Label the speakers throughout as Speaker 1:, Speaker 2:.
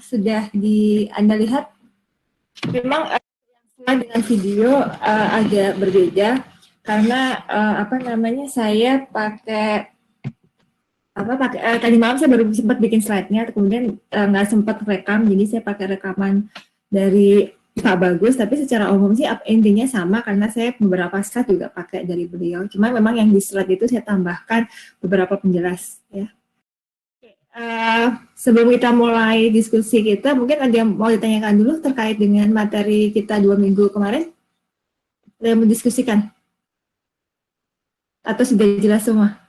Speaker 1: sudah Anda lihat, memang dengan video agak berbeda karena saya pakai tadi malam saya baru sempat bikin slide-nya, kemudian nggak sempat rekam, jadi saya pakai rekaman dari Pak Bagus, tapi secara umum sih intinya sama karena saya beberapa slide juga pakai dari beliau, cuma memang yang di slide itu saya tambahkan beberapa penjelas ya. Sebelum kita mulai diskusi kita, mungkin ada yang mau ditanyakan dulu terkait dengan materi kita 2 minggu kemarin? Ada yang mendiskusikan? Atau sudah jelas semua?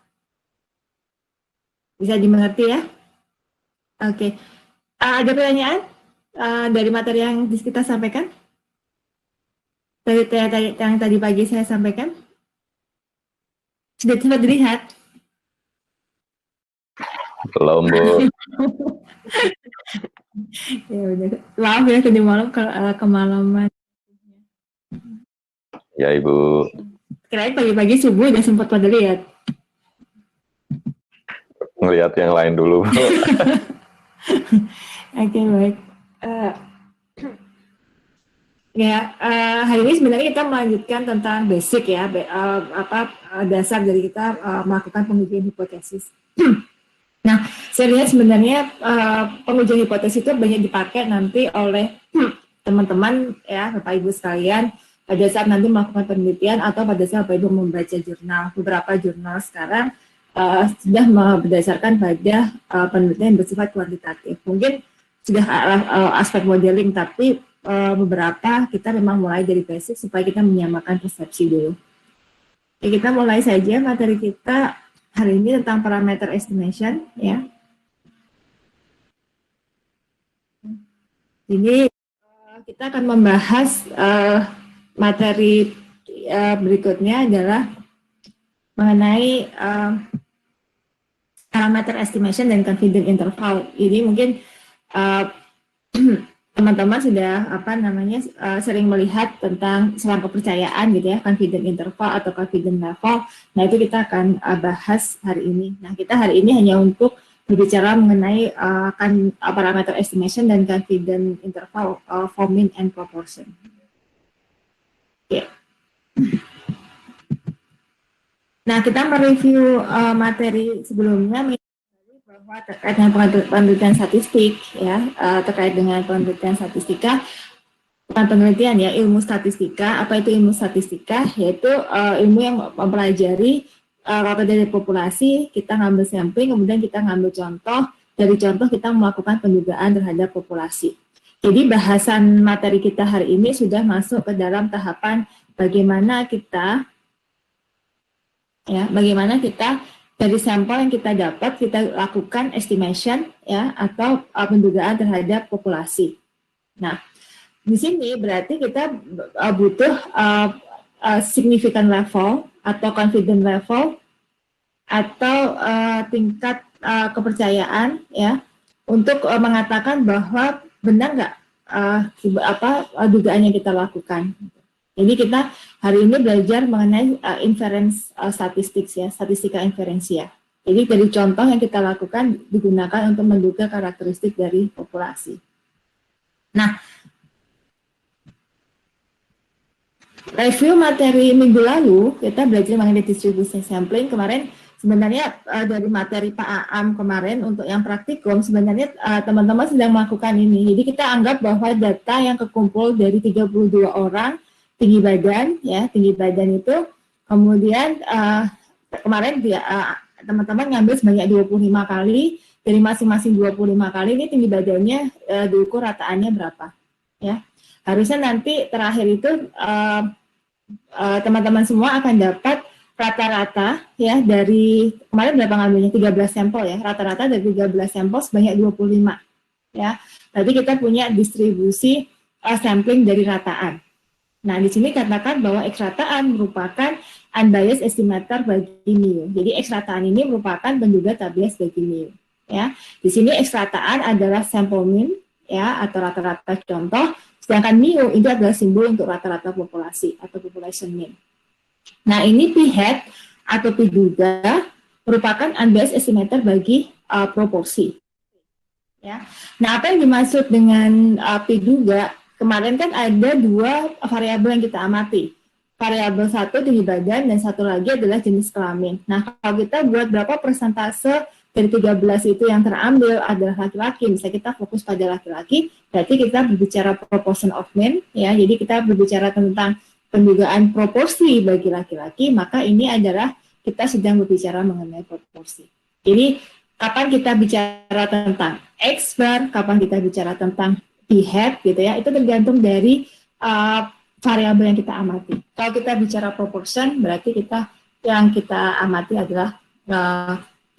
Speaker 1: Bisa dimengerti ya? Oke. Ada pertanyaan dari materi yang kita sampaikan? Yang tadi pagi saya sampaikan? Sudah sempat dilihat?
Speaker 2: Belum, Bu.
Speaker 1: Ya udah. Maaf ya tadi malam kemalaman.
Speaker 2: Ya, Ibu.
Speaker 1: Kirain pagi-pagi subuh udah sempat pada lihat.
Speaker 2: Ngelihat yang lain dulu, Bu.
Speaker 1: Oke, baik. Hari ini sebenarnya kita melanjutkan tentang basic ya, dasar dari kita melakukan pengujian hipotesis. Nah, saya lihat sebenarnya pengujian hipotesis itu banyak dipakai nanti oleh teman-teman ya, Bapak Ibu sekalian, pada saat nanti melakukan penelitian atau pada saat Bapak Ibu membaca jurnal. Beberapa jurnal sekarang sudah berdasarkan pada penelitian yang bersifat kuantitatif. Mungkin sudah aspek modeling, tapi beberapa kita memang mulai dari basic supaya kita menyamakan persepsi dulu. Oke, kita mulai saja materi kita hari ini tentang parameter estimation ya. Jadi kita akan membahas materi berikutnya adalah mengenai parameter estimation dan confidence interval. Ini mungkin teman-teman sudah sering melihat tentang selang kepercayaan gitu ya, confidence interval atau confidence level. Nah, itu kita akan bahas hari ini. Nah, kita hari ini hanya untuk berbicara mengenai parameter estimation dan confidence interval for mean and proportion. Okay. Nah, kita mereview materi sebelumnya bahwa terkait dengan penelitian statistik ya, terkait dengan penelitian statistika, bukan penelitian ya, ilmu statistika. Apa itu ilmu statistika? Yaitu ilmu yang mempelajari rata dari populasi, kita ngambil sampling, kemudian kita ngambil contoh, dari contoh kita melakukan pendugaan terhadap populasi. Jadi bahasan materi kita hari ini sudah masuk ke dalam tahapan bagaimana kita dari sampel yang kita dapat, kita lakukan estimation ya, atau pendugaan terhadap populasi. Nah, di sini berarti kita butuh significant level atau confidence level atau tingkat kepercayaan ya, untuk mengatakan bahwa benar nggak dugaan yang kita lakukan. Jadi kita hari ini belajar mengenai inference statistics ya, statistika inferensia. Jadi dari contoh yang kita lakukan digunakan untuk menduga karakteristik dari populasi. Nah, review materi minggu lalu kita belajar mengenai distribution sampling. Kemarin sebenarnya dari materi Pak Aam kemarin untuk yang praktikum sebenarnya teman-teman sedang melakukan ini. Jadi kita anggap bahwa data yang kekumpul dari 32 orang tinggi badan ya, tinggi badan itu kemudian kemarin teman-teman ngambil sebanyak 25 kali, dari masing-masing 25 kali ini tinggi badannya diukur rataannya berapa ya. Harusnya nanti terakhir itu teman-teman semua akan dapat rata-rata ya, dari kemarin berapa ngambilnya, 13 sampel ya, rata-rata dari 13 sampel sebanyak 25 ya. Tadi kita punya distribusi sampling dari rataan. Nah, di sini katakan bahwa X rataan merupakan unbiased estimator bagi mu. Jadi X rataan ini merupakan penduga bias bagi mu. Ya, di sini X rataan adalah sample mean ya, atau rata-rata contoh, sedangkan mu itu adalah simbol untuk rata-rata populasi atau population mean. Nah, ini p-hat atau p duga merupakan unbiased estimator bagi proporsi. Ya. Nah, apa yang dimaksud dengan P2? Kemarin kan ada dua variabel yang kita amati. Variabel satu tinggi badan dan satu lagi adalah jenis kelamin. Nah, kalau kita buat berapa persentase dari 13 itu yang terambil adalah laki-laki, misalnya kita fokus pada laki-laki, berarti kita berbicara proportion of men, ya. Jadi kita berbicara tentang pendugaan proporsi bagi laki-laki, maka ini adalah kita sedang berbicara mengenai proporsi. Jadi kapan kita bicara tentang X bar, kapan kita bicara tentang P hat gitu ya, itu tergantung dari variabel yang kita amati. Kalau kita bicara proportion, berarti yang kita amati adalah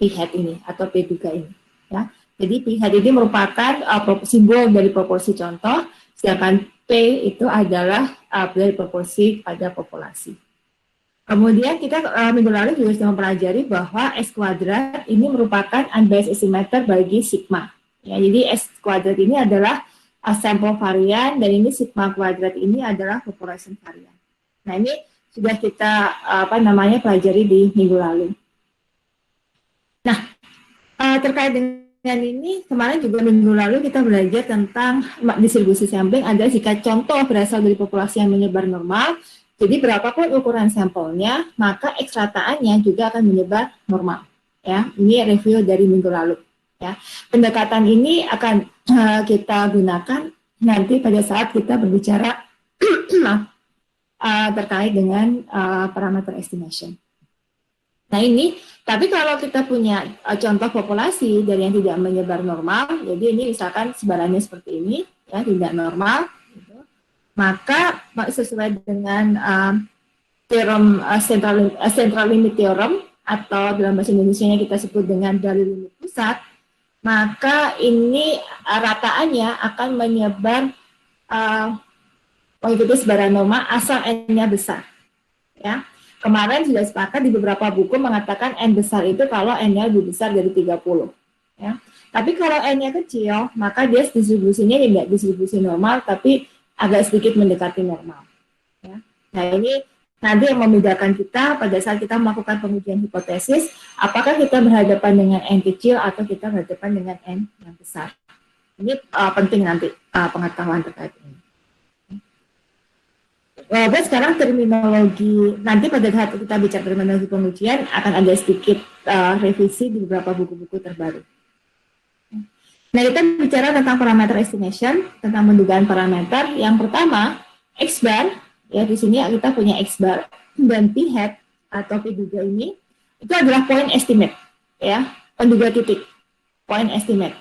Speaker 1: P hat ini atau P3 ini. Ya. Jadi P hat ini merupakan simbol dari proporsi contoh, sedangkan P itu adalah dari proporsi pada populasi. Kemudian kita minggu lalu juga sudah mempelajari bahwa S kuadrat ini merupakan unbiased estimator bagi sigma. Ya, jadi S kuadrat ini adalah sampel varian dan ini sigma kuadrat ini adalah population varian. Nah, ini sudah kita pelajari di minggu lalu. Nah, terkait dengan ini kemarin juga minggu lalu kita belajar tentang distribusi sampling adalah jika contoh berasal dari populasi yang menyebar normal. Jadi berapapun ukuran sampelnya, maka X rataannya juga akan menyebar normal. Ya, ini review dari minggu lalu. Ya, pendekatan ini akan kita gunakan nanti pada saat kita berbicara terkait dengan parameter estimation. Nah ini, tapi kalau kita punya contoh populasi dari yang tidak menyebar normal, jadi ini misalkan sebarannya seperti ini, ya tidak normal. Maka sesuai dengan teorem central limit theorem atau dalam bahasa Indonesianya kita sebut dengan dalil limit pusat, maka ini rataannya akan menyebar mengikuti sebaran normal asal n-nya besar. Ya. Kemarin sudah sepakat di beberapa buku mengatakan n besar itu kalau n-nya lebih besar dari 30. Ya. Tapi kalau n-nya kecil, maka dia distribusinya tidak distribusi normal, tapi agak sedikit mendekati normal. Ya. Nah ini nanti yang membedakan kita pada saat kita melakukan pengujian hipotesis, apakah kita berhadapan dengan N kecil atau kita berhadapan dengan N yang besar. Ini penting nanti pengetahuan terkait ini. Dan sekarang terminologi, nanti pada saat kita bicara terminologi pengujian akan ada sedikit revisi di beberapa buku-buku terbaru. Nah, kita bicara tentang parameter estimation, tentang pendugaan parameter. Yang pertama, X bar, ya di sini kita punya X bar, dan P hat atau P2 ini, itu adalah point estimate, ya, penduga titik, point estimate.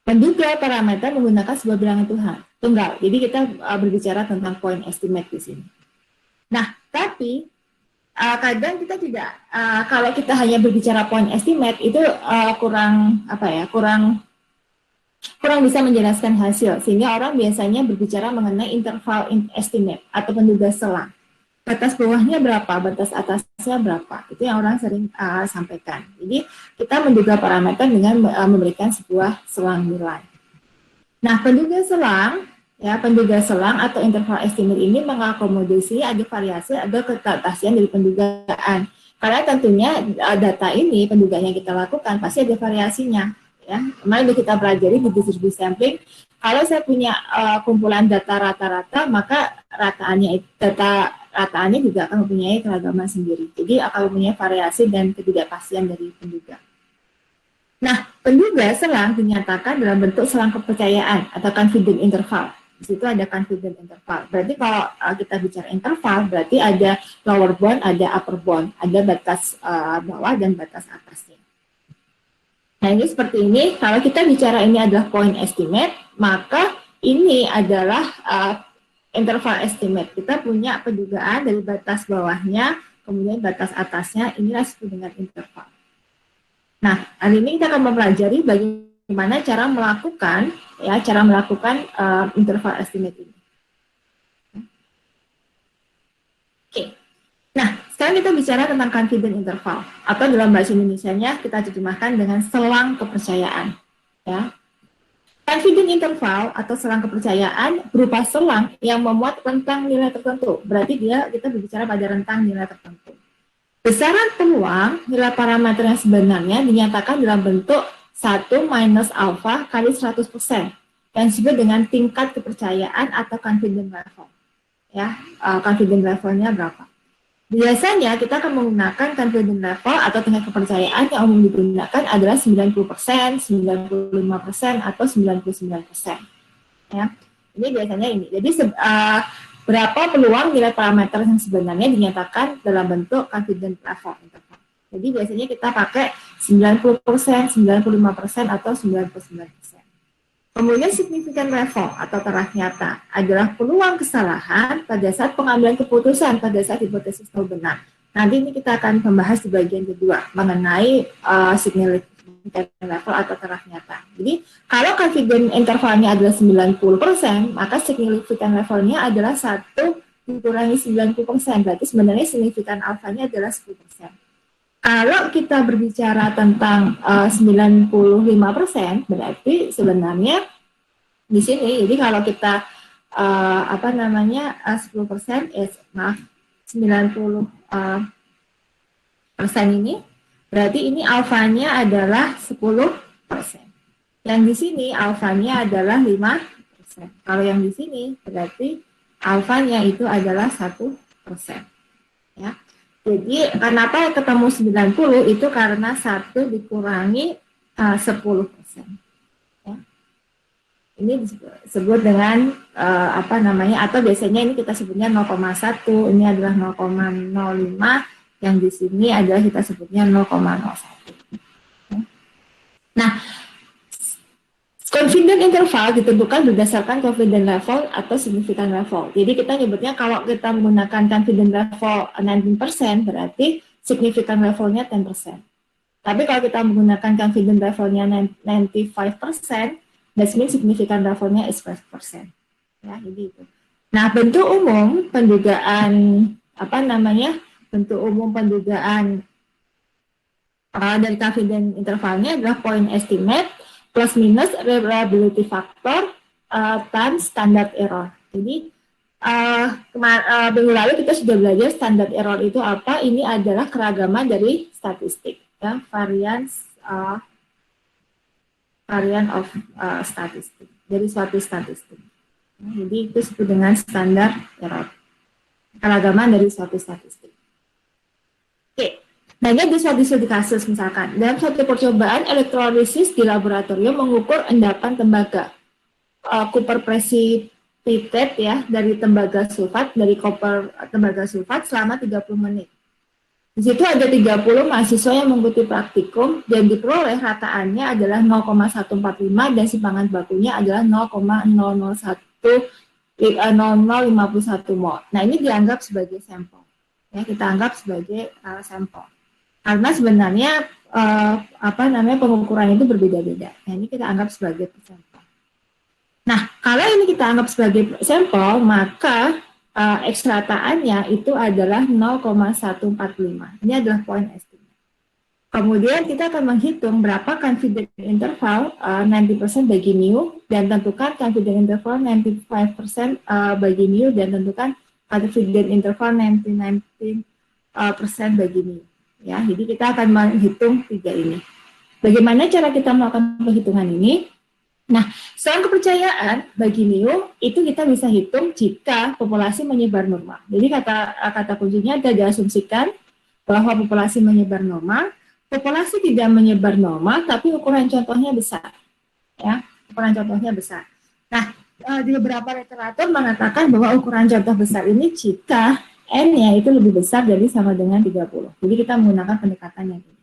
Speaker 1: Penduga parameter menggunakan sebuah bilangan tunggal, jadi kita berbicara tentang point estimate di sini. Nah, tapi kadang kita tidak, kalau kita hanya berbicara point estimate, itu kurang bisa menjelaskan hasil, sehingga orang biasanya berbicara mengenai interval estimate atau penduga selang. Batas bawahnya berapa, batas atasnya berapa, itu yang orang sering sampaikan. Jadi kita menduga parameter dengan memberikan sebuah selang nilai. Nah, penduga selang atau interval estimate ini mengakomodasi ada variasi, ada keterbatasan dari pendugaan. Karena tentunya data ini, pendugaan yang kita lakukan pasti ada variasinya. Ya, kemarin kita pelajari di distribusi sampling, kalau saya punya kumpulan data rata-rata, maka rataannya juga akan mempunyai keragaman sendiri. Jadi akan mempunyai variasi dan ketidakpastian dari penduga. Nah, penduga selang dinyatakan dalam bentuk selang kepercayaan atau confidence interval. Di situ ada confidence interval. Berarti kalau kita bicara interval, berarti ada lower bound, ada upper bound, ada batas bawah dan batas atasnya. Nah ini seperti ini, kalau kita bicara ini adalah point estimate, maka ini adalah interval estimate. Kita punya pendugaan dari batas bawahnya, kemudian batas atasnya, inilah disebut dengan interval. Nah, hari ini kita akan mempelajari bagaimana cara melakukan interval estimate ini. Oke. Nah, sekarang kita bicara tentang confidence interval, atau dalam bahasa Indonesianya kita terjemahkan dengan selang kepercayaan. Ya. Confidence interval atau selang kepercayaan berupa selang yang memuat rentang nilai tertentu. Berarti kita berbicara pada rentang nilai tertentu. Besaran peluang nilai parameter yang sebenarnya dinyatakan dalam bentuk 1 minus alfa kali 100%, yang disebut dengan tingkat kepercayaan atau confidence level. Ya, confidence levelnya berapa? Biasanya kita akan menggunakan confidence level atau tingkat kepercayaan yang umum digunakan adalah 90%, 95%, atau 99%. Ya, ini biasanya ini. Jadi berapa peluang nilai parameter yang sebenarnya dinyatakan dalam bentuk confidence level interval. Jadi biasanya kita pakai 90%, 95%, atau 99%. Kemudian significant level atau taraf nyata adalah peluang kesalahan pada saat pengambilan keputusan pada saat hipotesis itu benar. Nanti ini kita akan membahas di bagian kedua mengenai significant level atau taraf nyata. Jadi kalau confidence intervalnya adalah 90%, maka significant levelnya adalah 1 dikurangi 90%, berarti sebenarnya signifikan alfanya adalah 10%. Kalau kita berbicara tentang 95%, berarti sebenarnya di sini, jadi kalau kita 10%, 90% ini, berarti ini alfanya adalah 10%. Yang di sini alfanya adalah 5%. Kalau yang di sini berarti alfanya itu adalah 1%. Ya. Jadi kenapa ketemu 90 itu karena 1 dikurangi 10%. Ya. Ini disebut dengan atau biasanya ini kita sebutnya 0,1, ini adalah 0,05, yang di sini adalah kita sebutnya 0,01. Ya. Nah, confidence interval ditentukan berdasarkan confidence level atau significant level. Jadi kita nyebutnya kalau kita menggunakan confidence level 19%, berarti significant levelnya 10%. Tapi kalau kita menggunakan confidence levelnya 95%, that means significant levelnya is 5%. Ya, jadi itu. Nah, bentuk umum pendugaan dari confidence intervalnya adalah point estimate plus minus reliability factor times standard error. Jadi minggu lalu kita sudah belajar standard error itu apa. Ini adalah keragaman dari statistik, ya, varian of statistik, dari suatu statistik. Jadi itu disebut dengan standard error, keragaman dari suatu statistik. Oke. Nah, ini ada suatu kasus misalkan, dalam suatu percobaan elektrolisis di laboratorium mengukur endapan tembaga copper precipitate, ya, dari tembaga sulfat, tembaga sulfat selama 30 menit. Di situ ada 30 mahasiswa yang mengikuti praktikum dan diperoleh rataannya adalah 0,145 dan simpangan bakunya adalah 0,0051 mol. Nah, ini dianggap sebagai sampel. Ya, kita anggap sebagai sampel. Karena sebenarnya pengukuran itu berbeda-beda. Nah, ini kita anggap sebagai sampel. Nah, kalau ini kita anggap sebagai sampel, maka ekstrataannya itu adalah 0,145. Ini adalah point estimate. Kemudian kita akan menghitung berapa confidence interval 90% bagi mu, dan tentukan confidence interval 95% bagi mu, dan tentukan confidence interval 99% bagi mu. Ya, jadi kita akan menghitung 3 ini. Bagaimana cara kita melakukan penghitungan ini? Nah, selain kepercayaan bagi mu itu kita bisa hitung jika populasi menyebar normal. Jadi kata kuncinya ada diasumsikan bahwa populasi menyebar normal, populasi tidak menyebar normal, tapi ukuran contohnya besar. Ya, ukuran contohnya besar. Nah, di beberapa literatur mengatakan bahwa ukuran contoh besar ini jika N-nya itu lebih besar dari sama dengan 30. Jadi kita menggunakan pendekatan yang ini.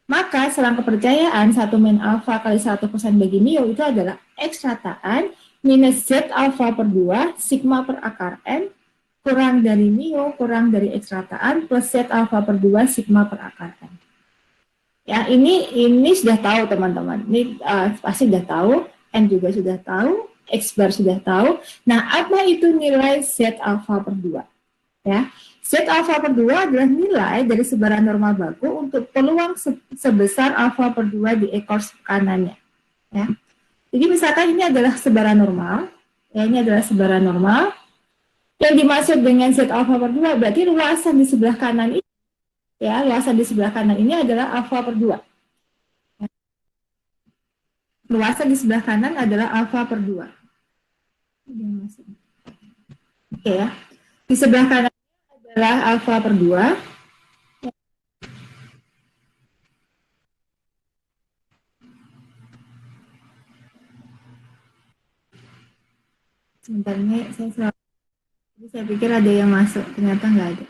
Speaker 1: Maka selang kepercayaan 1 min alfa kali 100% bagi mu itu adalah X rataan minus Z alfa per 2 sigma per akar N kurang dari mu kurang dari X rataan plus Z alfa per 2 sigma per akar N. Ya, ini sudah tahu teman-teman. Ini pasti sudah tahu, N juga sudah tahu, X bar sudah tahu. Nah, apa itu nilai Z alfa per 2? Ya, Z alfa per 2 adalah nilai dari sebaran normal baku untuk peluang sebesar alfa per 2 di ekor kanannya. Ya. Jadi misalkan ini adalah sebaran normal, ya, ini adalah sebaran normal. Yang dimaksud dengan Z alfa per 2 berarti luasan di sebelah kanan ini, ya, luasan di sebelah kanan ini adalah alfa per 2. Ya. luasan di sebelah kanan adalah alfa per 2. Oke ya. Di sebelah kanan adalah alfa per 2. Sebentar ini saya pikir ada yang masuk, ternyata nggak ada.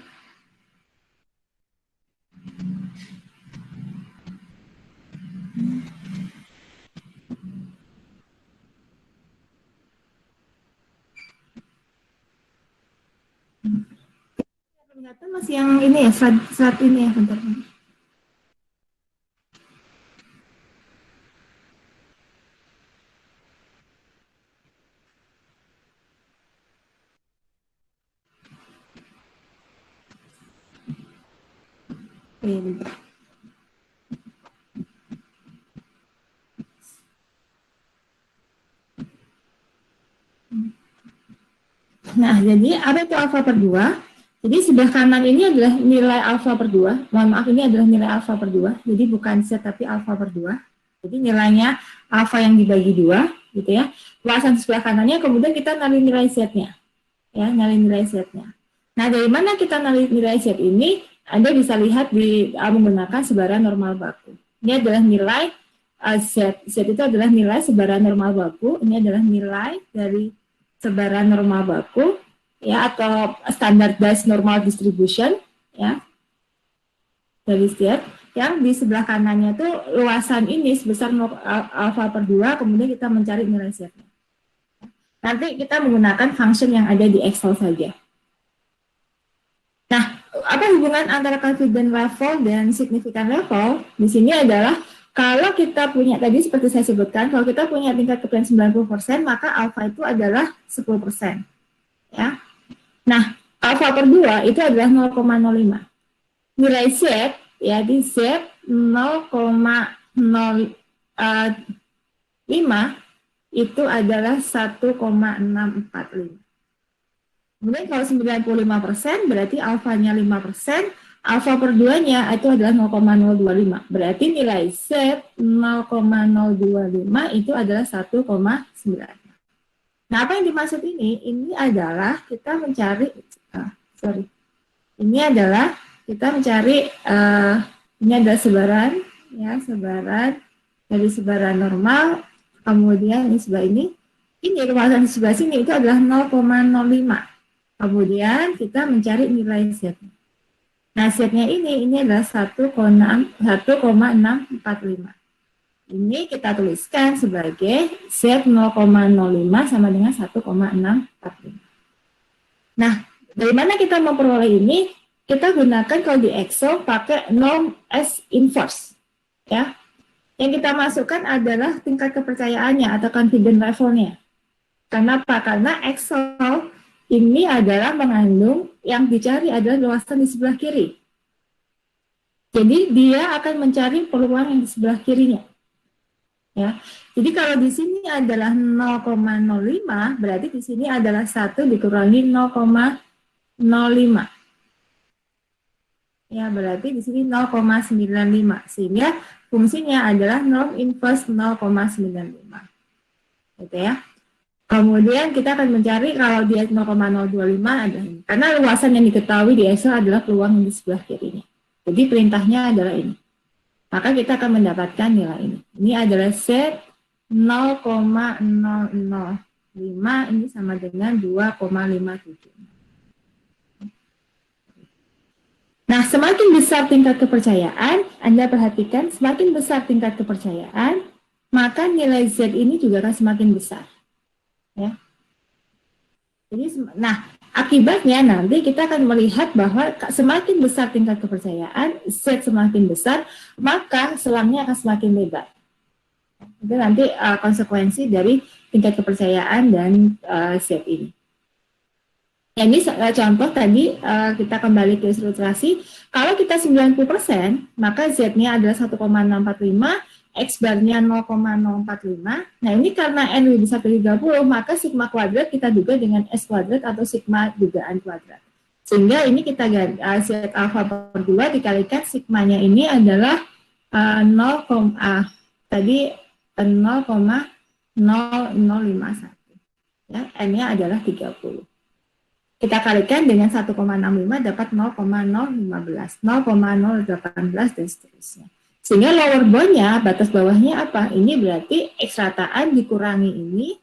Speaker 1: Ternyata masih yang ini ya, slide ini ya, bentar. Nah, jadi apa itu alfa per 2? Jadi sebelah kanan ini adalah nilai alfa per 2. Mohon maaf, ini adalah nilai alfa per 2. Jadi bukan Z tapi alfa per 2. Jadi nilainya alfa yang dibagi 2, gitu ya. Luasan sebelah kanannya, kemudian kita nilai nilai Z-nya. Ya, nilai nilai Z-nya. Nah, dari mana kita nilai nilai Z ini? Anda bisa lihat di menggunakan sebaran normal baku. Ini adalah nilai Z. Z itu adalah nilai sebaran normal baku. Ini adalah nilai dari sebaran normal baku, ya, atau standardized normal distribution, ya, dari Z, yang di sebelah kanannya itu luasan ini sebesar alfa per 2, kemudian kita mencari nilai Z. Nanti kita menggunakan function yang ada di Excel saja. Nah, apa hubungan antara confidence level dan significant level? Di sini adalah kalau kita punya, tadi seperti saya sebutkan, kalau kita punya tingkat kepercayaan 90%, maka alfa itu adalah 10%. Ya. Nah, alfa per 2 itu adalah 0,05. Nilai Z, ya, di Z 0,05 itu adalah 1,645. Kemudian kalau 95% berarti alfanya 5%, alfa per 2-nya itu adalah 0,025. Berarti nilai Z 0,025 itu adalah 1,9. Nah, apa yang dimaksud ini? Ini adalah kita mencari, ini adalah kita mencari, ini ada sebaran, ya, sebaran dari sebaran normal, kemudian ini sebelah ini luasan di sebelah sini itu adalah 0,05. Kemudian kita mencari nilai Z. Nah, Z-nya ini adalah 1,645. Ini kita tuliskan sebagai Z 0,05 sama dengan 1,645. Nah, dari mana kita memperoleh ini? Kita gunakan kalau di Excel pakai norm as inverse. Ya. Yang kita masukkan adalah tingkat kepercayaannya atau confidence level-nya. Kenapa? Karena Excel ini adalah mengandung yang dicari adalah luasan di sebelah kiri. Jadi dia akan mencari peluang yang di sebelah kirinya. Ya. Jadi kalau di sini adalah 0,05, berarti di sini adalah 1 dikurangi 0,05. Ya, berarti di sini 0,95. Sehingga fungsinya adalah norm inverse 0,95. Gitu ya. Kemudian kita akan mencari kalau dia 0,025 ada ini. Karena luasan yang diketahui di Excel adalah peluang yang di sebelah kirinya. Jadi perintahnya adalah ini. Maka kita akan mendapatkan nilai ini. Ini adalah Z 0,005, ini sama dengan 2,57. Nah, semakin besar tingkat kepercayaan, Anda perhatikan, semakin besar tingkat kepercayaan, maka nilai Z ini juga akan semakin besar. Ya. Jadi, nah, akibatnya nanti kita akan melihat bahwa semakin besar tingkat kepercayaan, Z semakin besar, maka selangnya akan semakin lebar. Itu nanti konsekuensi dari tingkat kepercayaan dan Z ini. Ya, ini contoh tadi kita kembali ke ilustrasi. Kalau kita 90%, maka Z-nya adalah 1,645, X-bar-nya 0,045. Nah, ini karena N lebih besar dari 30, maka sigma kuadrat kita duga dengan S kuadrat atau sigma dugaan kuadrat. Sehingga ini kita Z alfa per 2 dikalikan sigmanya ini adalah 0, tadi 0,0051. Ya, N-nya adalah 30. Kita kalikan dengan 1,65 dapat 0,015, 0,018 dan seterusnya. Sehingga lower boundnya, batas bawahnya apa? Ini berarti X rataan dikurangi ini,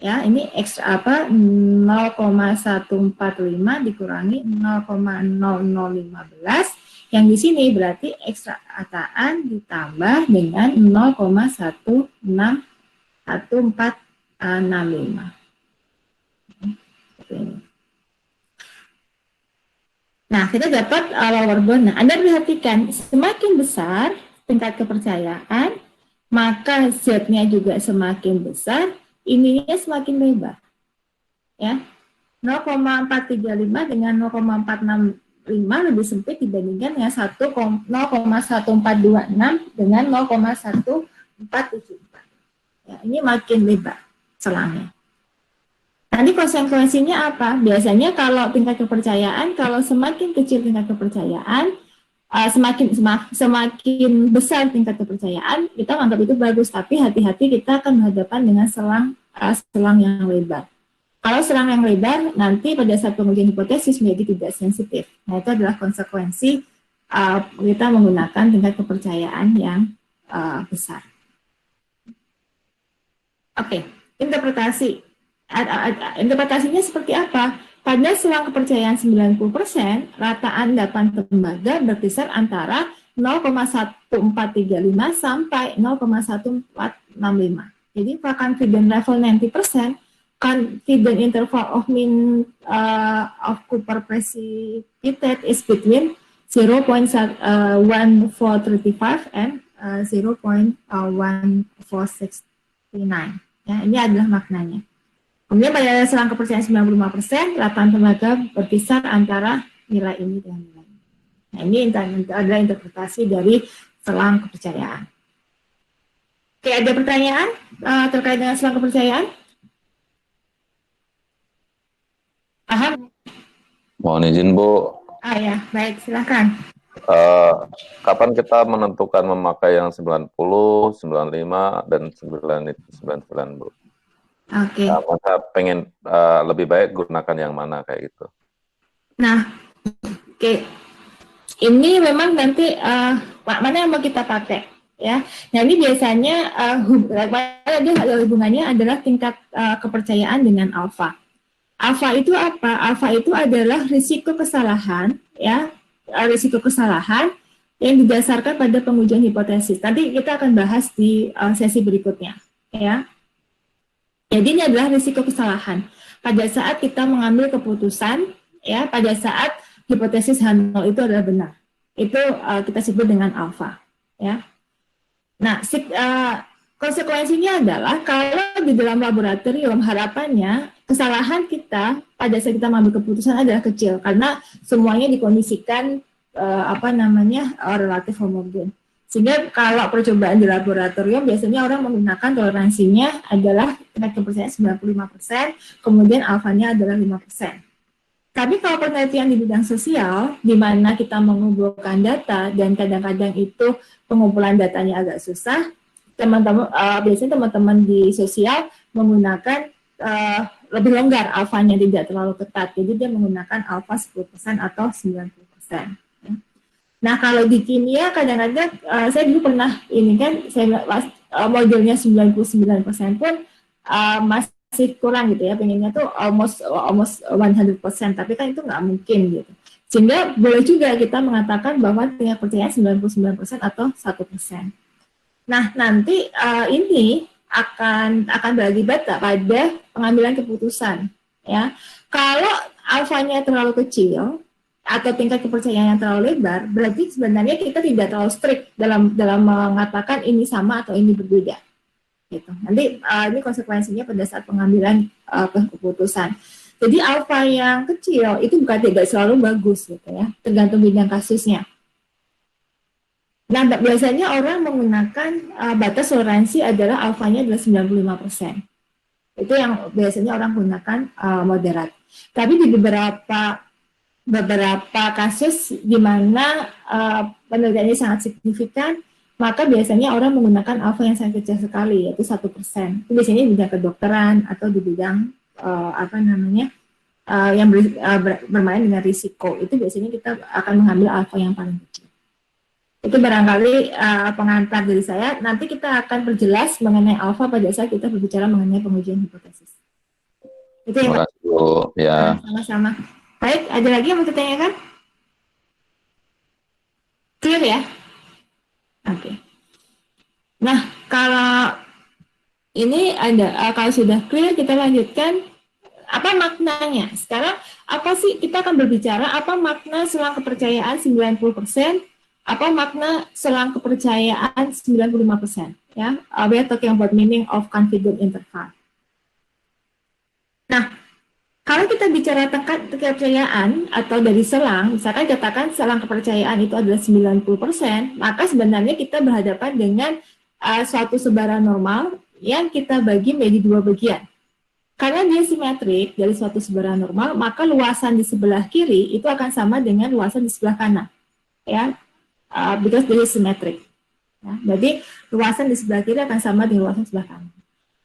Speaker 1: ya ini X 0,145 dikurangi 0,0015, yang di sini berarti X rataan ditambah dengan 0,16465. Nah, kita dapat lower bound. Nah, Anda perhatikan, semakin besar tingkat kepercayaan, maka Z-nya juga semakin besar, ininya semakin lebar. Ya, 0,435 dengan 0,465 lebih sempit dibandingkan yang 0,1426 dengan 0,1474. Ya, ini makin lebar selangnya. Nanti konsekuensinya apa? Biasanya kalau tingkat kepercayaan, kalau semakin kecil tingkat kepercayaan, semakin besar tingkat kepercayaan, kita anggap itu bagus. Tapi hati-hati, kita akan berhadapan dengan selang yang lebar. Kalau selang yang lebar, nanti pada saat pengujian hipotesis menjadi tidak sensitif. Nah, itu adalah konsekuensi kita menggunakan tingkat kepercayaan yang besar. Oke, interpretasi. Interpretasinya seperti apa? Pada selang kepercayaan 90%, rataan endapan tembaga berkisar antara 0,1435 sampai 0,1465. Jadi confidence level 90%, confidence interval of mean of Cooper precipitate is between 0.1435 and 0.1469. Ya, ini adalah maknanya. Kemudian pada selang kepercayaan 95%, rataan tembaga berkisar antara nilai ini dan nilai ini. Nah, ini adalah interpretasi dari selang kepercayaan. Oke, ada pertanyaan terkait dengan selang kepercayaan? Paham?
Speaker 2: Mohon izin, Bu.
Speaker 1: Ya, baik, silakan.
Speaker 2: Kapan kita menentukan memakai yang 90, 95, dan 99, Bu?
Speaker 1: Oke.
Speaker 2: Maka pengen lebih baik gunakan yang mana kayak gitu.
Speaker 1: Nah, oke. Ini memang nanti mana yang mau kita pakai, ya. Nah, ini biasanya hubungannya adalah tingkat kepercayaan dengan alfa. Alfa itu apa? Alfa itu adalah risiko kesalahan, ya. Risiko kesalahan yang didasarkan pada pengujian hipotesis. Nanti kita akan bahas di sesi berikutnya, ya. Jadi ini adalah risiko kesalahan pada saat kita mengambil keputusan, ya, pada saat hipotesis H0 itu adalah benar. Itu kita sebut dengan alfa, ya. Nah, konsekuensinya adalah kalau di dalam laboratorium harapannya kesalahan kita pada saat kita mengambil keputusan adalah kecil karena semuanya dikondisikan relatif homogen. Sehingga kalau percobaan di laboratorium biasanya orang menggunakan toleransinya adalah tingkat kepercayaan 95%, kemudian alfanya adalah 5%. Tapi kalau penelitian di bidang sosial, di mana kita mengumpulkan data dan kadang-kadang itu pengumpulan datanya agak susah, biasanya teman-teman di sosial menggunakan lebih longgar, alfanya tidak terlalu ketat. Jadi dia menggunakan alfa 10% atau 90%. Nah, kalau di kimia kadang-kadang saya dulu pernah modelnya 99% pun masih kurang gitu ya, pengennya tuh almost 100%, tapi kan itu nggak mungkin gitu. Sehingga boleh juga kita mengatakan bahwa tingkat kepercayaan 99% atau 1%. Nah, nanti ini akan berakibat pada pengambilan keputusan, ya. Kalau alfanya terlalu kecil atau tingkat kepercayaan yang terlalu lebar, berarti sebenarnya kita tidak terlalu strict dalam mengatakan ini sama atau ini berbeda. Gitu. Nanti ini konsekuensinya pada saat pengambilan keputusan. Jadi alfa yang kecil itu bukan tidak selalu bagus, gitu ya, tergantung bidang kasusnya. Nah, biasanya orang menggunakan batas toleransi adalah alfanya adalah 95%. Itu yang biasanya orang gunakan moderat. Tapi di beberapa kasus di mana penelitiannya sangat signifikan, maka biasanya orang menggunakan alfa yang sangat kecil sekali, yaitu 1%. Itu biasanya di bidang kedokteran atau di bidang yang bermain dengan risiko. Itu biasanya kita akan mengambil alfa yang paling kecil. Itu barangkali pengantar dari saya. Nanti kita akan perjelas mengenai alfa pada saat kita berbicara mengenai pengujian hipotesis. Itu ya,
Speaker 2: Terima kasih, Bu. Ya.
Speaker 1: Sama-sama. Baik, ada lagi yang mau ditanyakan? Clear ya? Oke. Nah, kalau ini ada, kalau sudah clear, kita lanjutkan. Apa maknanya? Sekarang, apa sih kita akan berbicara, apa makna selang kepercayaan 90%, apa makna selang kepercayaan 95%? Ya, we are talking about meaning of confidence interval. Nah, kalau kita bicara tentang kepercayaan atau dari selang, misalkan katakan selang kepercayaan itu adalah 90%, maka sebenarnya kita berhadapan dengan suatu sebaran normal yang kita bagi menjadi dua bagian. Karena dia simetrik dari suatu sebaran normal, maka luasan di sebelah kiri itu akan sama dengan luasan di sebelah kanan. Ya, because this is symmetric. Ya, jadi luasan di sebelah kiri akan sama dengan luasan sebelah kanan.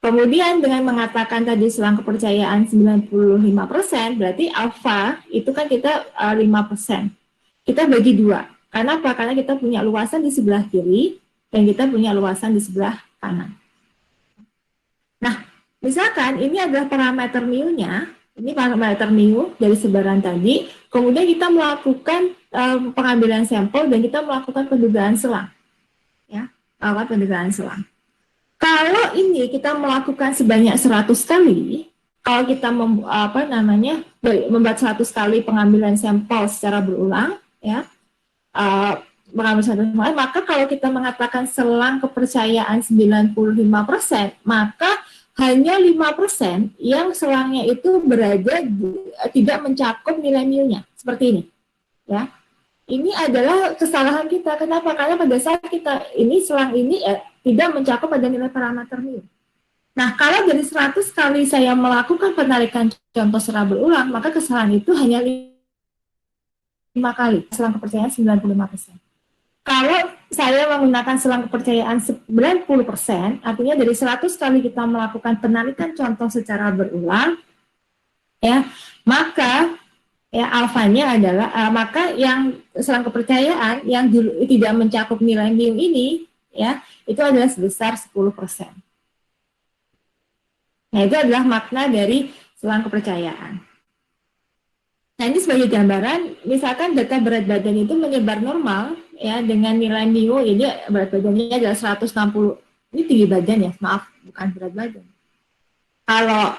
Speaker 1: Kemudian dengan mengatakan tadi selang kepercayaan 95%, berarti alfa itu kan kita 5%. Kita bagi dua. Karena apa? Karena kita punya luasan di sebelah kiri dan kita punya luasan di sebelah kanan. Nah, misalkan ini adalah parameter mu-nya, ini parameter mu dari sebaran tadi, kemudian kita melakukan pengambilan sampel dan kita melakukan pendugaan selang. Ya, pendugaan selang. Kalau ini kita melakukan sebanyak 100 kali, kalau kita membuat 100 kali pengambilan sampel secara berulang, ya, mengambil 100 kali, maka kalau kita mengatakan selang kepercayaan 95%, maka hanya 5% yang selangnya itu berada tidak mencakup nilai mu-nya, seperti ini. Ya. Ini adalah kesalahan kita. Kenapa? Karena pada saat kita ini selang ini tidak mencakup pada nilai parameter mu. Nah, kalau dari 100 kali saya melakukan penarikan contoh secara berulang, maka kesalahan itu hanya 5 kali. Selang kepercayaan 95%. Kalau saya menggunakan selang kepercayaan 90%, artinya dari 100 kali kita melakukan penarikan contoh secara berulang, ya, maka ya alfanya adalah maka yang selang kepercayaan yang tidak mencakup nilai mu ini, ya, itu adalah sebesar 10%. Nah, itu adalah makna dari selang kepercayaan. Nah, ini sebagai gambaran, misalkan data berat badan itu menyebar normal, ya, dengan nilai mu, ini berat badannya adalah 160, ini tinggi badan ya, maaf, bukan berat badan. Kalau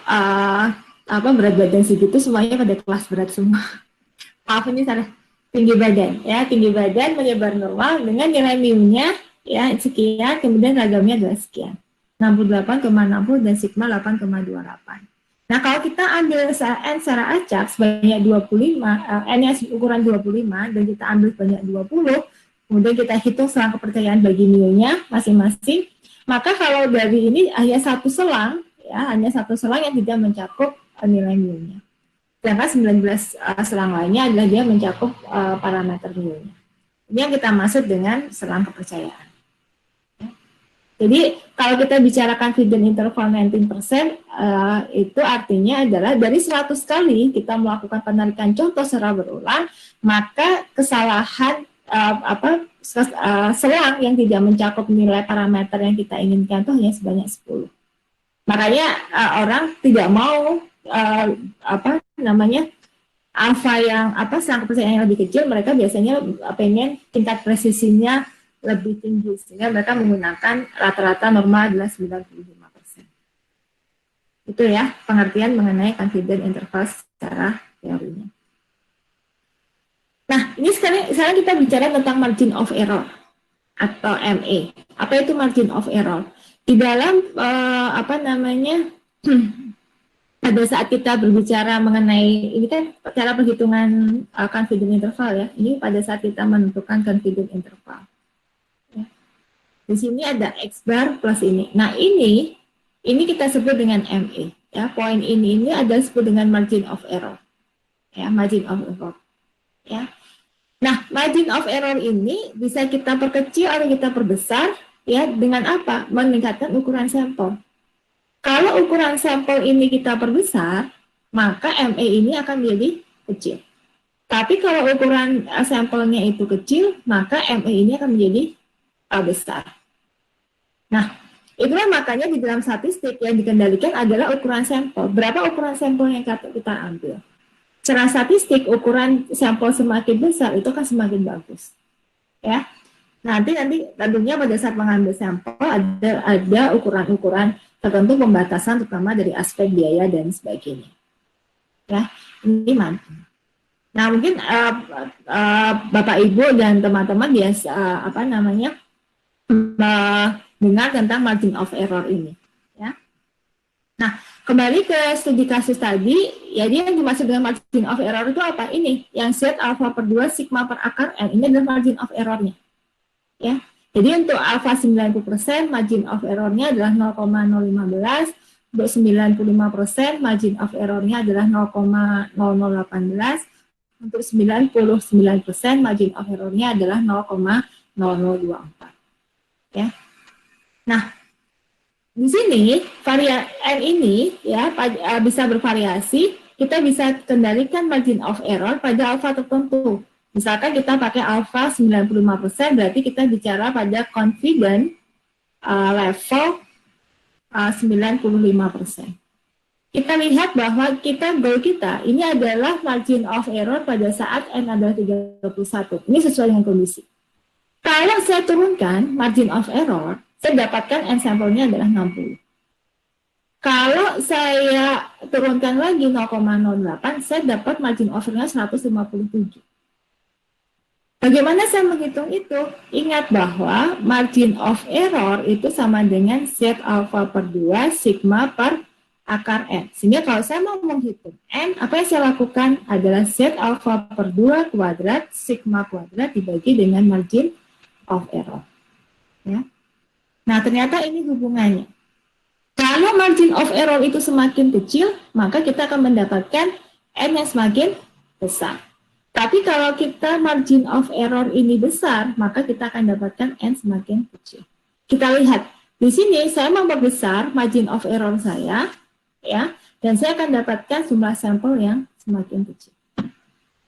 Speaker 1: berat badan segitu semuanya pada kelas berat semua. Maaf, ini salah, tinggi badan, ya, tinggi badan menyebar normal dengan nilai mu-nya, ya, sekian, kemudian ragamnya adalah sekian, 68,60 dan sigma 8,28. Nah, kalau kita ambil N secara acak sebanyak 25, N-nya ukuran 25, dan kita ambil sebanyak 20, kemudian kita hitung selang kepercayaan bagi mu-nya masing-masing, maka kalau dari ini hanya satu selang, ya, hanya satu selang yang tidak mencakup nilai mu-nya. Sedangkan 19 selang lainnya adalah dia mencakup parameter mu-nya. Ini yang kita maksud dengan selang kepercayaan. Jadi kalau kita bicarakan confidence interval 19%, itu artinya adalah dari 100 kali kita melakukan penarikan contoh secara berulang, maka kesalahan selang yang tidak mencakup nilai parameter yang kita inginkan itu hanya sebanyak 10. Makanya orang tidak mau alfa yang selang kepercayaan yang lebih kecil, mereka biasanya pengen tingkat presisinya lebih tinggi, sehingga mereka menggunakan rata-rata normal adalah 95%. Itu ya pengertian mengenai confidence interval secara teorinya. Nah, ini sekarang kita bicara tentang margin of error atau MA. Apa itu margin of error? Di dalam pada saat kita berbicara mengenai ini kan cara perhitungan confidence interval, ya. Ini pada saat kita menentukan confidence interval. Di sini ada X bar plus ini. Nah, ini kita sebut dengan MA. Ya, poin ini adalah disebut dengan margin of error. Ya, margin of error. Ya. Nah, margin of error ini bisa kita perkecil atau kita perbesar ya dengan apa? Meningkatkan ukuran sampel. Kalau ukuran sampel ini kita perbesar, maka ME ini akan menjadi kecil. Tapi kalau ukuran sampelnya itu kecil, maka ME ini akan menjadi besar. Nah, itulah makanya di dalam statistik yang dikendalikan adalah ukuran sampel. Berapa ukuran sampel yang kita ambil? Secara statistik, ukuran sampel semakin besar itu akan semakin bagus. Ya, nanti tentunya pada saat mengambil sampel ada ukuran-ukuran tertentu pembatasan, terutama dari aspek biaya dan sebagainya. Ya, ini mantap. Nah, mungkin Bapak Ibu dan teman-teman biasa dengar tentang margin of error ini. Ya. Nah, kembali ke studi kasus tadi, jadi yang dimaksud dengan margin of error itu apa? Ini, yang Z alpha per 2 sigma per akar N, ini adalah margin of error-nya. Ya, jadi untuk alpha 90%, margin of error-nya adalah 0,015, untuk 95% margin of error-nya adalah 0,0018, untuk 99% margin of error-nya adalah 0,0024. Ya. Nah, di sini N ini ya bisa bervariasi. Kita bisa kendalikan margin of error pada alfa tertentu. Misalkan kita pakai alfa 95%, berarti kita bicara pada confident level 95%. Kita lihat bahwa goal kita ini adalah margin of error pada saat N adalah 31. Ini sesuai dengan kondisi. Kalau saya turunkan margin of error, saya dapatkan N sampelnya adalah 60. Kalau saya turunkan lagi 0,08, saya dapat margin of error-nya 157. Bagaimana saya menghitung itu? Ingat bahwa margin of error itu sama dengan Z alpha per 2 sigma per akar N. Sehingga kalau saya mau menghitung N, apa yang saya lakukan adalah Z alpha per 2 kuadrat sigma kuadrat dibagi dengan margin of error. Ya. Nah, ternyata ini hubungannya. Kalau margin of error itu semakin kecil, maka kita akan mendapatkan N yang semakin besar. Tapi kalau kita margin of error ini besar, maka kita akan dapatkan N semakin kecil. Kita lihat, di sini saya memperbesar margin of error saya, ya, dan saya akan dapatkan jumlah sampel yang semakin kecil.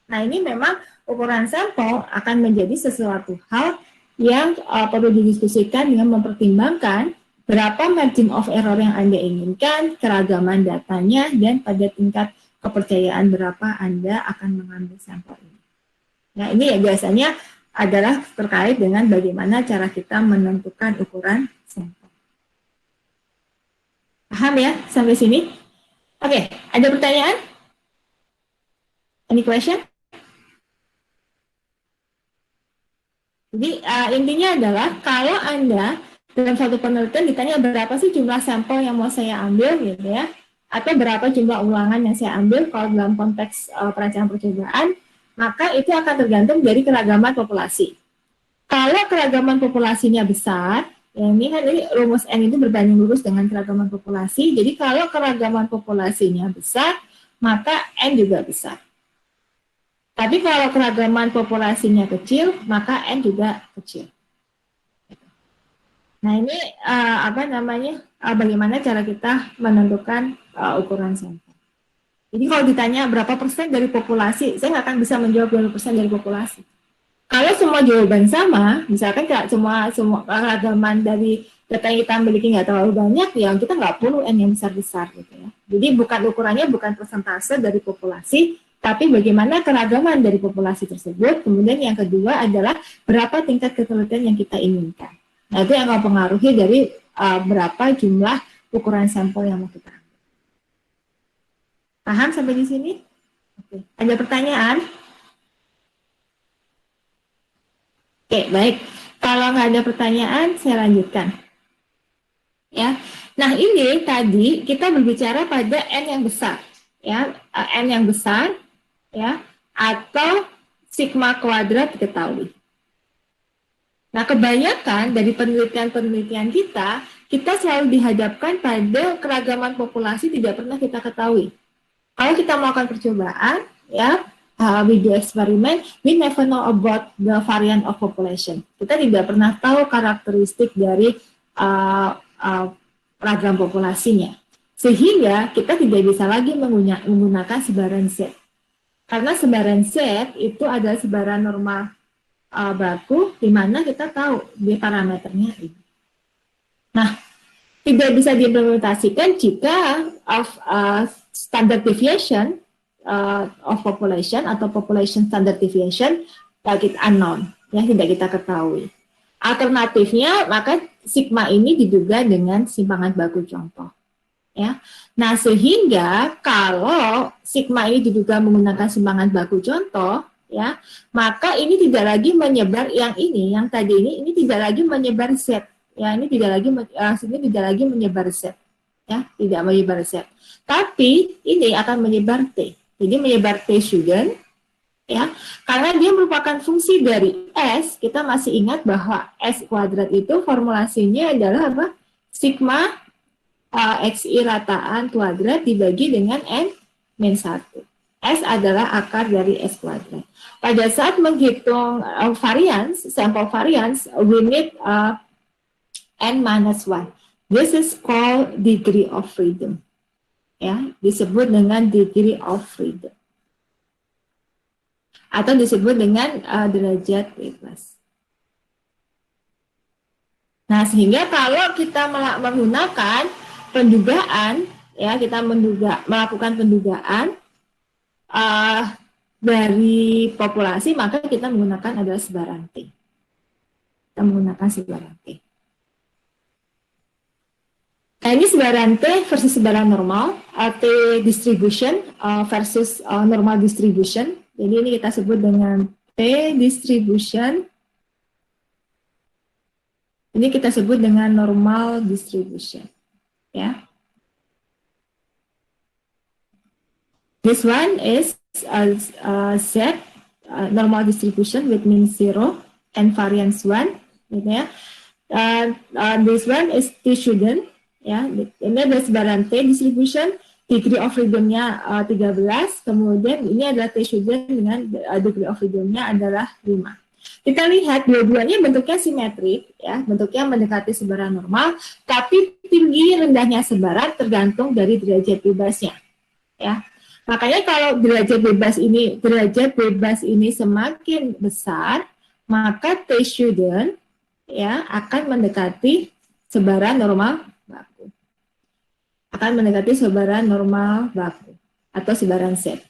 Speaker 1: Nah, ini memang ukuran sampel akan menjadi sesuatu hal yang perlu didiskusikan dengan mempertimbangkan berapa margin of error yang Anda inginkan, keragaman datanya, dan pada tingkat kepercayaan berapa Anda akan mengambil sampel ini. Nah, ini ya biasanya adalah terkait dengan bagaimana cara kita menentukan ukuran sampel. Paham ya sampai sini? Oke, ada pertanyaan? Any question? Jadi intinya adalah kalau Anda dalam satu penelitian ditanya berapa sih jumlah sampel yang mau saya ambil gitu ya, atau berapa jumlah ulangan yang saya ambil kalau dalam konteks perancangan percobaan, maka itu akan tergantung dari keragaman populasi. Kalau keragaman populasinya besar, ya ini kan rumus N itu berbanding lurus dengan keragaman populasi, jadi kalau keragaman populasinya besar, maka N juga besar. Tapi kalau keragaman populasinya kecil, maka N juga kecil. Nah, ini bagaimana cara kita menentukan ukuran sampel. Jadi kalau ditanya berapa persen dari populasi, saya nggak akan bisa menjawab berapa persen dari populasi. Kalau semua jawaban sama, misalkan semua keragaman dari data yang kita miliki nggak terlalu banyak, ya kita nggak perlu N yang besar-besar gitu ya. Jadi ukurannya bukan persentase dari populasi, tapi bagaimana keragaman dari populasi tersebut. Kemudian yang kedua adalah berapa tingkat ketelitian yang kita inginkan. Nah, itu yang akan mempengaruhi dari berapa jumlah ukuran sampel yang mau kita ambil. Paham sampai di sini? Oke. Ada pertanyaan? Oke, baik. Kalau nggak ada pertanyaan, saya lanjutkan. Ya. Nah, ini tadi kita berbicara pada N yang besar, ya, N yang besar, ya, atau sigma kuadrat diketahui. Nah, kebanyakan dari penelitian-penelitian kita selalu dihadapkan pada keragaman populasi tidak pernah kita ketahui. Kalau kita melakukan percobaan, ya, we do experiment, we never know about the variant of population. Kita tidak pernah tahu karakteristik dari ragam populasinya. Sehingga kita tidak bisa lagi menggunakan sebaran Z. Karena sebaran Z itu adalah sebaran normal baku, di mana kita tahu di parameternya ini. Nah, tidak bisa diimplementasikan jika standard deviation of population atau population standard deviation unknown, yang tidak kita ketahui. Alternatifnya, maka sigma ini diduga dengan simpangan baku contoh. Ya, nah sehingga kalau sigma ini diduga menggunakan simpangan baku contoh, ya, maka ini tidak lagi menyebar yang tadi ini tidak lagi menyebar Z. Ya, ini tidak lagi menyebar Z. Ya, tidak menyebar Z. Tapi ini akan menyebar T. Jadi menyebar T student, ya, karena dia merupakan fungsi dari S. Kita masih ingat bahwa S kuadrat itu formulasinya adalah apa? Sigma XI rataan kuadrat dibagi dengan N-1. S adalah akar dari S kuadrat. Pada saat menghitung sample variance, we need N-1. This is called degree of freedom. Ya, disebut dengan degree of freedom. Atau disebut dengan derajat bebas. Nah, sehingga kalau kita menggunakan pendugaan, ya, kita melakukan pendugaan dari populasi, maka kita menggunakan adalah sebaran T. Kita menggunakan sebaran T. Nah, ini sebaran T versus sebaran normal, T distribution versus normal distribution. Jadi ini kita sebut dengan T distribution. Ini kita sebut dengan normal distribution. Ya. This one is Z normal distribution with mean 0 and variance 1. Gitu ya. This one is T student. Ya, ini adalah sebaran T distribution, degree of freedom-nya 13, kemudian ini adalah T student dengan degree of freedom-nya adalah 5. Kita lihat dua-duanya bentuknya simetrik, ya, bentuknya mendekati sebaran normal, tapi tinggi rendahnya sebaran tergantung dari derajat bebasnya. Ya. Makanya kalau derajat bebas ini semakin besar, maka T student, ya, akan mendekati sebaran normal baku. Akan mendekati sebaran normal baku atau sebaran Z.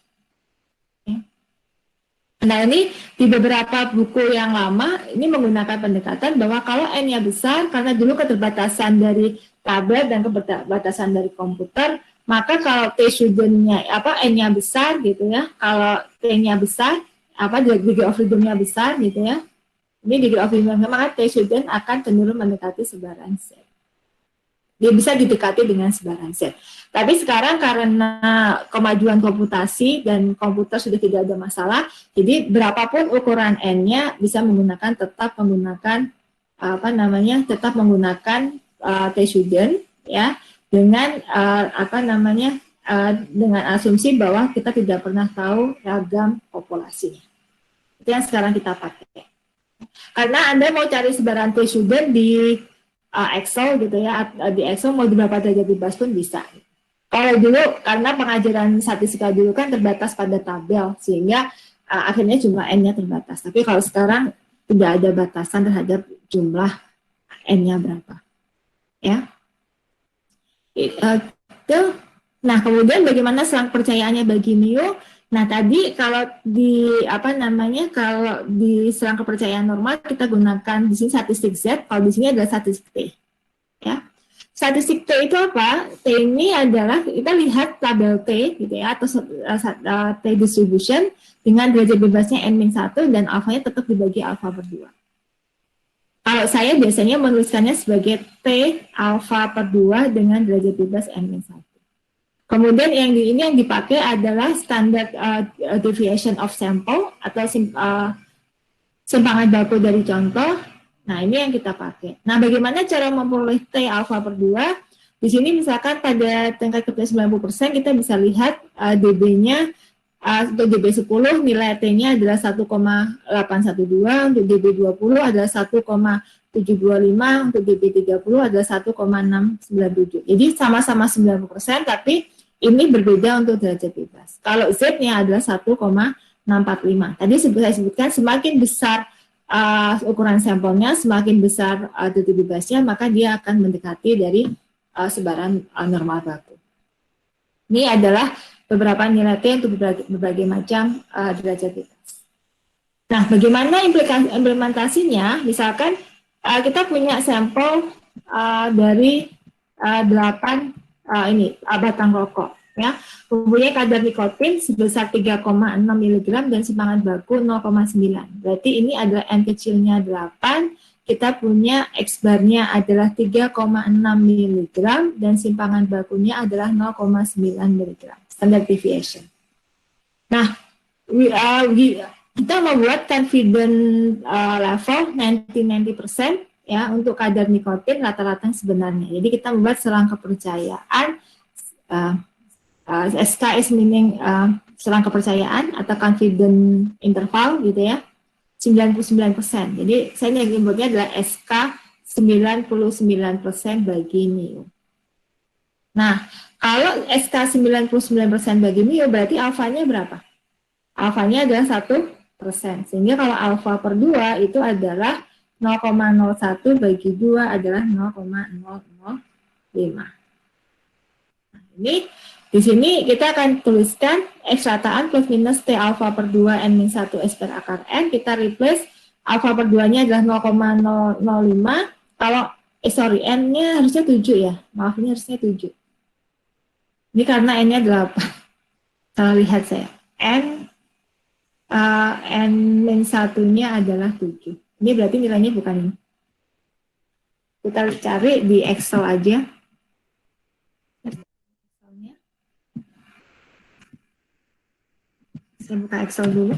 Speaker 1: Nah, ini di beberapa buku yang lama ini menggunakan pendekatan bahwa kalau N-nya besar, karena dulu keterbatasan dari tablet dan keterbatasan dari komputer, maka kalau T student-nya N-nya besar gitu ya, kalau T-nya besar, degree of freedom-nya besar gitu ya. Ini degree of freedom, maka T student akan cenderung mendekati sebaran Z. Dia bisa didekati dengan sebaran Z. Tapi sekarang karena kemajuan komputasi dan komputer sudah tidak ada masalah, jadi berapapun ukuran N-nya bisa tetap menggunakan T student, ya, dengan dengan asumsi bahwa kita tidak pernah tahu ragam populasinya. Itu yang sekarang kita pakai. Karena Anda mau cari sebaran T student di Excel gitu ya, di Excel mau di berapa derajat bebas pun bisa. Kalau dulu karena pengajaran statistika dulu kan terbatas pada tabel, sehingga akhirnya jumlah N-nya terbatas. Tapi kalau sekarang tidak ada batasan terhadap jumlah N-nya berapa. Ya. Nah, kemudian bagaimana selang kepercayaannya bagi mu? Nah, tadi kalau di kalau di selang kepercayaan normal kita gunakan di sini statistik Z, kalau di sini adalah statistik T. Ya. Statistik T itu apa? T ini adalah kita lihat tabel T gitu ya, atau T distribution dengan derajat bebasnya N-1 dan alfanya tetap dibagi alfa per 2. Kalau saya biasanya menuliskannya sebagai T alfa per 2 dengan derajat bebas N-1. Kemudian yang dipakai adalah standard deviation of sample atau simpangan baku dari contoh. Nah, ini yang kita pakai. Nah, bagaimana cara memperoleh T alfa per 2? Di sini misalkan pada tingkat kepercayaan 90% kita bisa lihat DB-nya untuk DB10 nilai T-nya adalah 1,812, untuk DB20 adalah 1,725, untuk DB30 adalah 1,697. Jadi sama-sama 90%, tapi ini berbeda untuk derajat bebas. Kalau Z-nya adalah 1,645. Tadi saya sebutkan semakin besar ukuran sampelnya, semakin besar derajat bebasnya, maka dia akan mendekati dari sebaran normal baku. Ini adalah beberapa nilai T untuk berbagai macam derajat bebas. Nah, bagaimana implementasinya? Misalkan kita punya sampel dari 8 batang rokok, ya. Kemudian kadar nikotin sebesar 3,6 mg dan simpangan baku 0,9. Berarti ini adalah N kecilnya 8. Kita punya X bar-nya adalah 3,6 mg dan simpangan bakunya adalah 0,9 mg. Standard deviation. Nah, kita membuat confidence level 90% ya untuk kadar nikotin rata-rata sebenarnya. Jadi kita membuat selang kepercayaan SKS meaning selang kepercayaan atau confidence interval gitu ya. 99%. Jadi saya nyebutnya adalah SK 99% bagi mu. Nah, kalau SK 99% bagi mu berarti alfanya berapa? Alfanya adalah 1%. Sehingga kalau alfa per 2 itu adalah 0,01 bagi 2 adalah 0,005. Nah, ini di sini kita akan tuliskan X rataan plus minus T alfa per 2 N min 1 S per akar N. Kita replace alfa per 2-nya adalah 0,005. Kalau, N-nya harusnya 7 ya. Maaf, ini harusnya 7. Ini karena N-nya 8. Salah lihat saya. N min 1-nya adalah 7. Ini berarti nilainya bukan ini. Kita cari di Excel aja. Saya buka Excel dulu.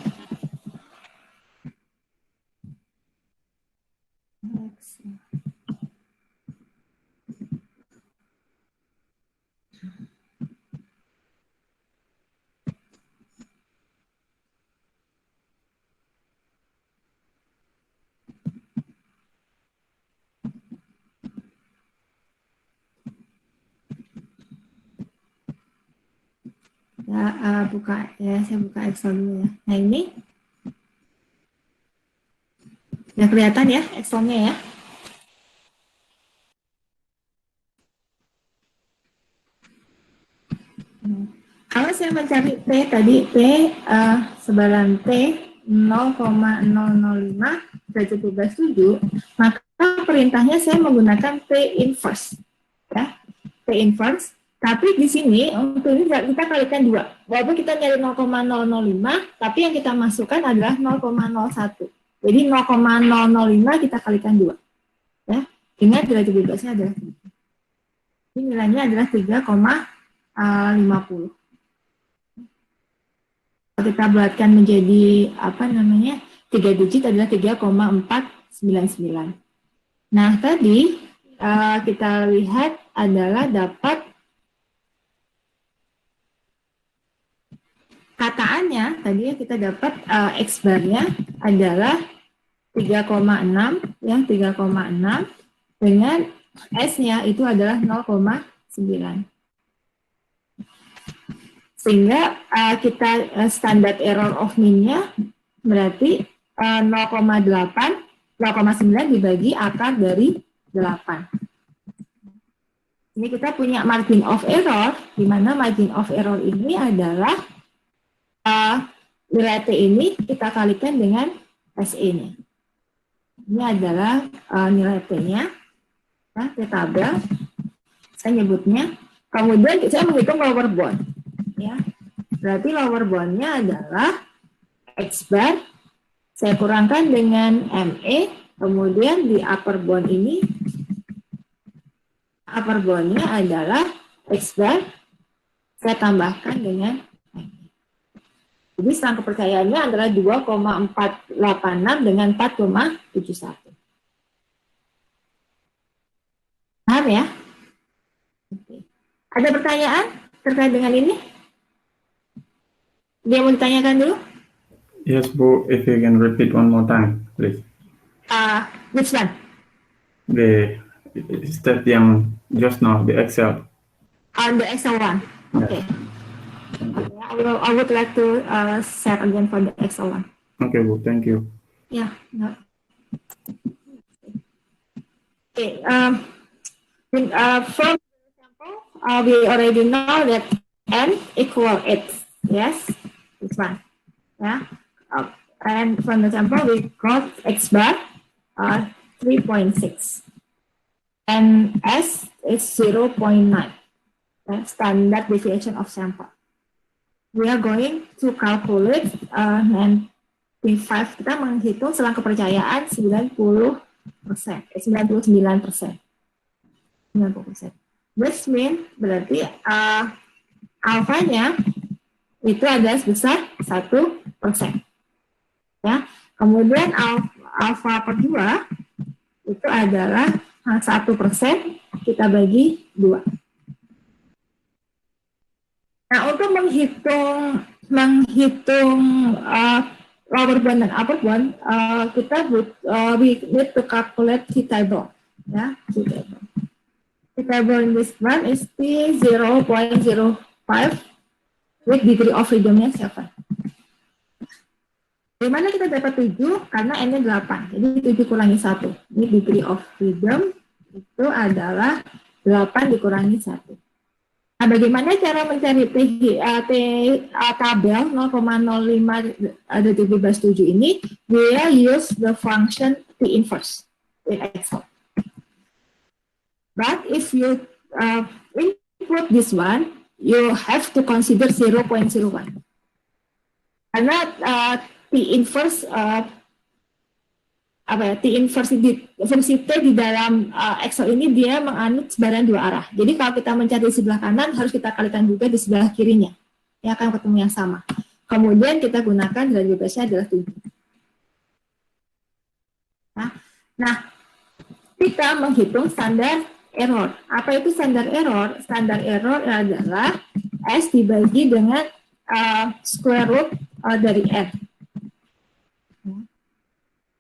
Speaker 1: Saya buka Excel dulu ya. Nah ini udah kelihatan ya Excelnya ya. Kalau saya mencari T tadi T sebaran T 0,005 derajat bebas 7, maka perintahnya saya menggunakan T inverse ya. T inverse. Tapi di sini untuk ini kita kalikan 2. Walaupun kita nyari 0,005, tapi yang kita masukkan adalah 0,01. Jadi 0,005 kita kalikan 2. Ya. Ingat derajat bebasnya adalah 3. Ini nilainya adalah 3,50. Kalau kita buatkan menjadi 3 digit adalah 3,499. Nah, tadi kita lihat adalah dapat kataannya tadi ya, kita dapat X bar-nya adalah 3,6 ya, 3,6 dengan S-nya itu adalah 0,9. Sehingga kita standar error of mean-nya berarti 0,9 dibagi akar dari 8. Ini kita punya margin of error, di mana margin of error ini adalah nilai T ini kita kalikan dengan SE-nya. Ini adalah nilai T-nya, ya, T tabel, saya nyebutnya. Kemudian saya menghitung lower bound. Ya. Berarti lower bound-nya adalah X bar, saya kurangkan dengan ME, kemudian di upper bound ini, upper bound-nya adalah X bar, saya tambahkan dengan ME. Jadi selang kepercayaannya adalah 2,486 dengan 4,71. Paham ya? Oke. Ada pertanyaan terkait dengan ini? Dia mau ditanyakan dulu?
Speaker 3: Yes, Bu, if you can repeat one more time, please.
Speaker 1: Which one?
Speaker 3: The step yang just now, the Excel.
Speaker 1: On the Excel one. Okay. I would like to share again for the Excel one.
Speaker 3: Okay, Bu, thank you.
Speaker 1: Yeah. No. Okay. From the example, we already know that n equal 8. Yes, this one. Yeah. And from the example, we got x bar 3.6. And S is 0.9. Standard deviation of sample. We are going to calculate 95. Kita menghitung selang kepercayaan 99%. 90%. This means berarti alfanya itu ada sebesar 1%. Ya. Kemudian alfa per 2 itu adalah 1%, kita bagi 2. Nah, untuk menghitung lower bound dan upper bound, kita we need to calculate t-table. Ya, t-table. T-table in this one is T0.05 with degree of freedom-nya 7. Di mana kita dapat 7? Karena N-nya 8. Jadi 7 kurangi 1. Ini degree of freedom itu adalah 8 dikurangi 1. Nah, bagaimana cara mencari tabel 0,05 detik bebas 7 ini? We use the function T inverse in Excel. But if you input this one, you have to consider 0.01. Karena T inverse T inverse fungsi T di dalam Excel ini dia menganut sebaran 2 arah. Jadi kalau kita mencari di sebelah kanan harus kita kalikan juga di sebelah kirinya. Ya akan ketemu yang sama. Kemudian kita gunakan nilai bebasnya adalah 7. Nah, kita menghitung standar error. Apa itu standar error? Standar error adalah S dibagi dengan square root dari N.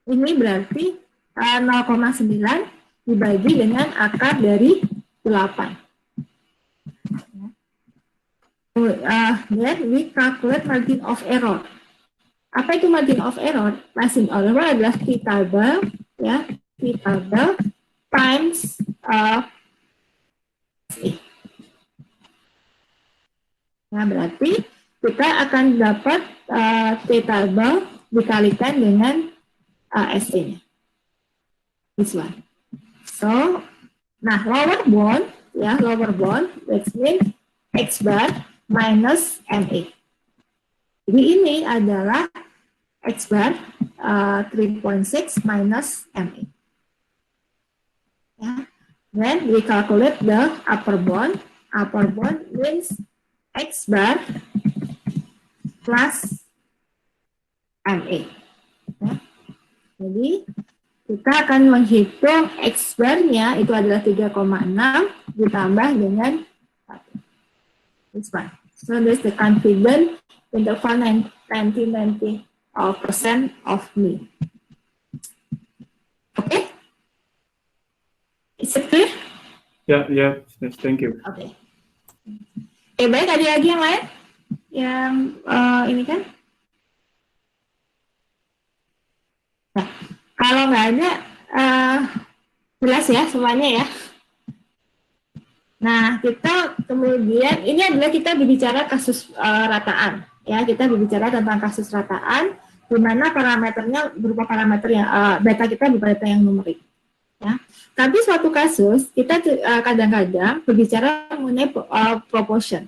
Speaker 1: Ini berarti 0,9 dibagi dengan akar dari 8. Then we calculate margin of error. Apa itu margin of error? Margin of error adalah t-table, ya, t-table times nah, berarti kita akan dapat t-table dikalikan dengan ST-nya. This one. So, nah, lower bound, ya, lower bound, that means X bar minus MA. Jadi ini adalah X bar 3.6 minus MA. Ya. Then we calculate the upper bound. Upper bound means X bar plus MA. Ya. Jadi kita akan menghitung X bar-nya itu adalah 3,6 ditambah dengan 1. This one. So this the confidence interval 90% of me. Okay? Is it clear?
Speaker 3: Yeah, yes, thank you.
Speaker 1: Okay. Baik, ada lagi yang lain? Yang ini kan? Nah, kalau nggak ada, jelas ya semuanya ya. Nah, kita kemudian, ini adalah kita berbicara kasus rataan. Ya, kita berbicara tentang kasus rataan, di mana parameternya berupa parameter yang, data kita berupa data yang numerik. Ya. Tapi suatu kasus, kita kadang-kadang berbicara mengenai proportion.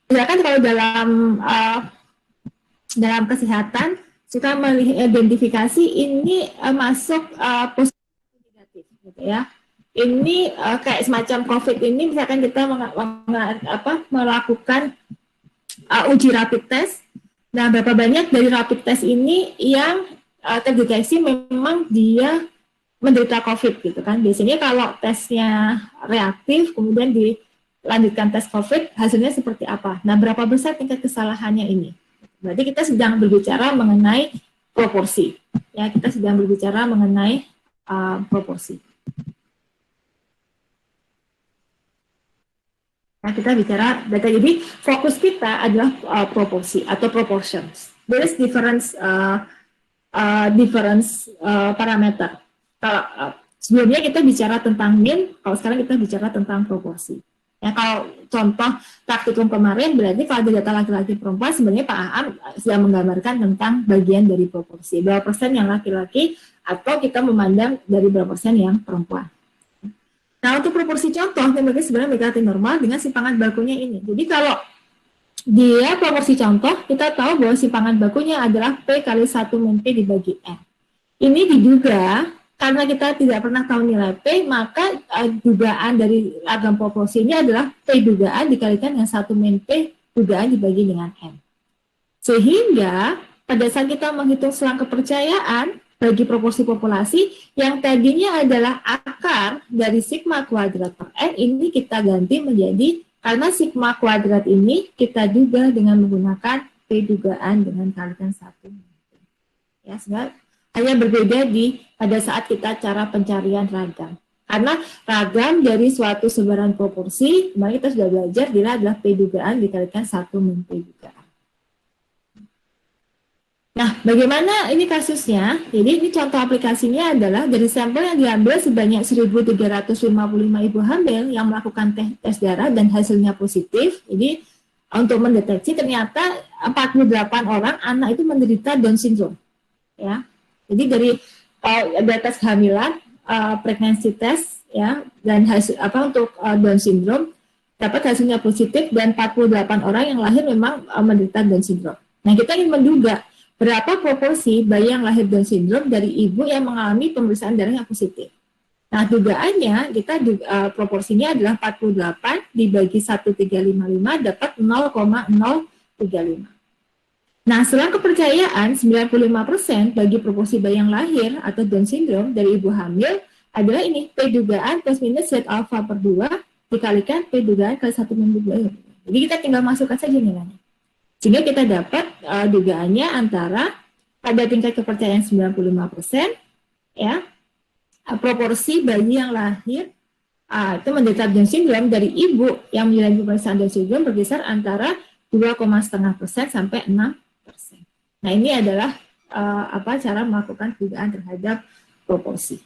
Speaker 1: Misalkan kalau dalam kesehatan, kita mengidentifikasi ini masuk positif atau negatif, gitu ya. Ini kayak semacam COVID ini, misalkan kita melakukan uji rapid test. Nah, berapa banyak dari rapid test ini yang terdeteksi memang dia menderita COVID, gitu kan? Biasanya kalau tesnya reaktif, kemudian lanjutkan tes COVID, hasilnya seperti apa? Nah, berapa besar tingkat kesalahannya ini? Berarti kita sedang berbicara mengenai proporsi. Ya, kita sedang berbicara mengenai proporsi. Nah, kita bicara data. Jadi fokus kita adalah proporsi atau proportions. There is difference parameter. Kalau sebelumnya kita bicara tentang mean, kalau sekarang kita bicara tentang proporsi. Ya, kalau contoh praktikum kemarin berarti kalau ada data laki-laki perempuan sebenarnya Pak Aam sudah menggambarkan tentang bagian dari proporsi. Berapa persen yang laki-laki atau kita memandang dari berapa persen yang perempuan. Nah, untuk proporsi contoh, yang sebenarnya mendekati normal dengan simpangan bakunya ini. Jadi kalau dia proporsi contoh, kita tahu bahwa simpangan bakunya adalah P kali 1 min P dibagi N. Ini diduga, karena kita tidak pernah tahu nilai P, maka dugaan dari ragam proporsi ini adalah P dugaan dikalikan dengan 1 min P dugaan dibagi dengan N. Sehingga, pada saat kita menghitung selang kepercayaan, bagi proporsi populasi yang tadinya adalah akar dari sigma kuadrat per N, ini kita ganti menjadi, karena sigma kuadrat ini kita duga dengan menggunakan P dugaan dengan kalikan 1. Ya, sehingga hanya berbeda pada saat kita cara pencarian ragam. Karena ragam dari suatu sebaran proporsi, kemarin kita sudah belajar, dia adalah P dugaan dikalikan 1 min P dugaan. Nah, bagaimana ini kasusnya? Jadi ini contoh aplikasinya adalah dari sampel yang diambil sebanyak 1.355 ibu hamil yang melakukan tes darah dan hasilnya positif. Jadi untuk mendeteksi ternyata 48 orang anak itu menderita Down syndrome. Ya, jadi dari tes kehamilan, pregnancy test, ya, dan hasil untuk Down syndrome dapat hasilnya positif dan 48 orang yang lahir memang menderita Down syndrome. Nah, kita ingin menduga berapa proporsi bayi yang lahir Down syndrome dari ibu yang mengalami pemeriksaan darah yang positif. Nah, dugaannya kita proporsinya adalah 48 dibagi 1.355 dapat 0,035. Nah, selang kepercayaan 95% bagi proporsi bayi yang lahir atau Down syndrome dari ibu hamil adalah ini, P dugaan plus minus Z alpha per 2 dikalikan P dugaan kali 1 min 2. Jadi kita tinggal masukkan saja nilainya. Sehingga kita dapat dugaannya antara pada tingkat kepercayaan 95%, ya, proporsi bayi yang lahir itu menderita Down syndrome dari ibu yang menjalani pemeriksaan Down syndrome berkisar antara 2,5% sampai 6%. Nah, ini adalah cara melakukan dugaan terhadap proporsi.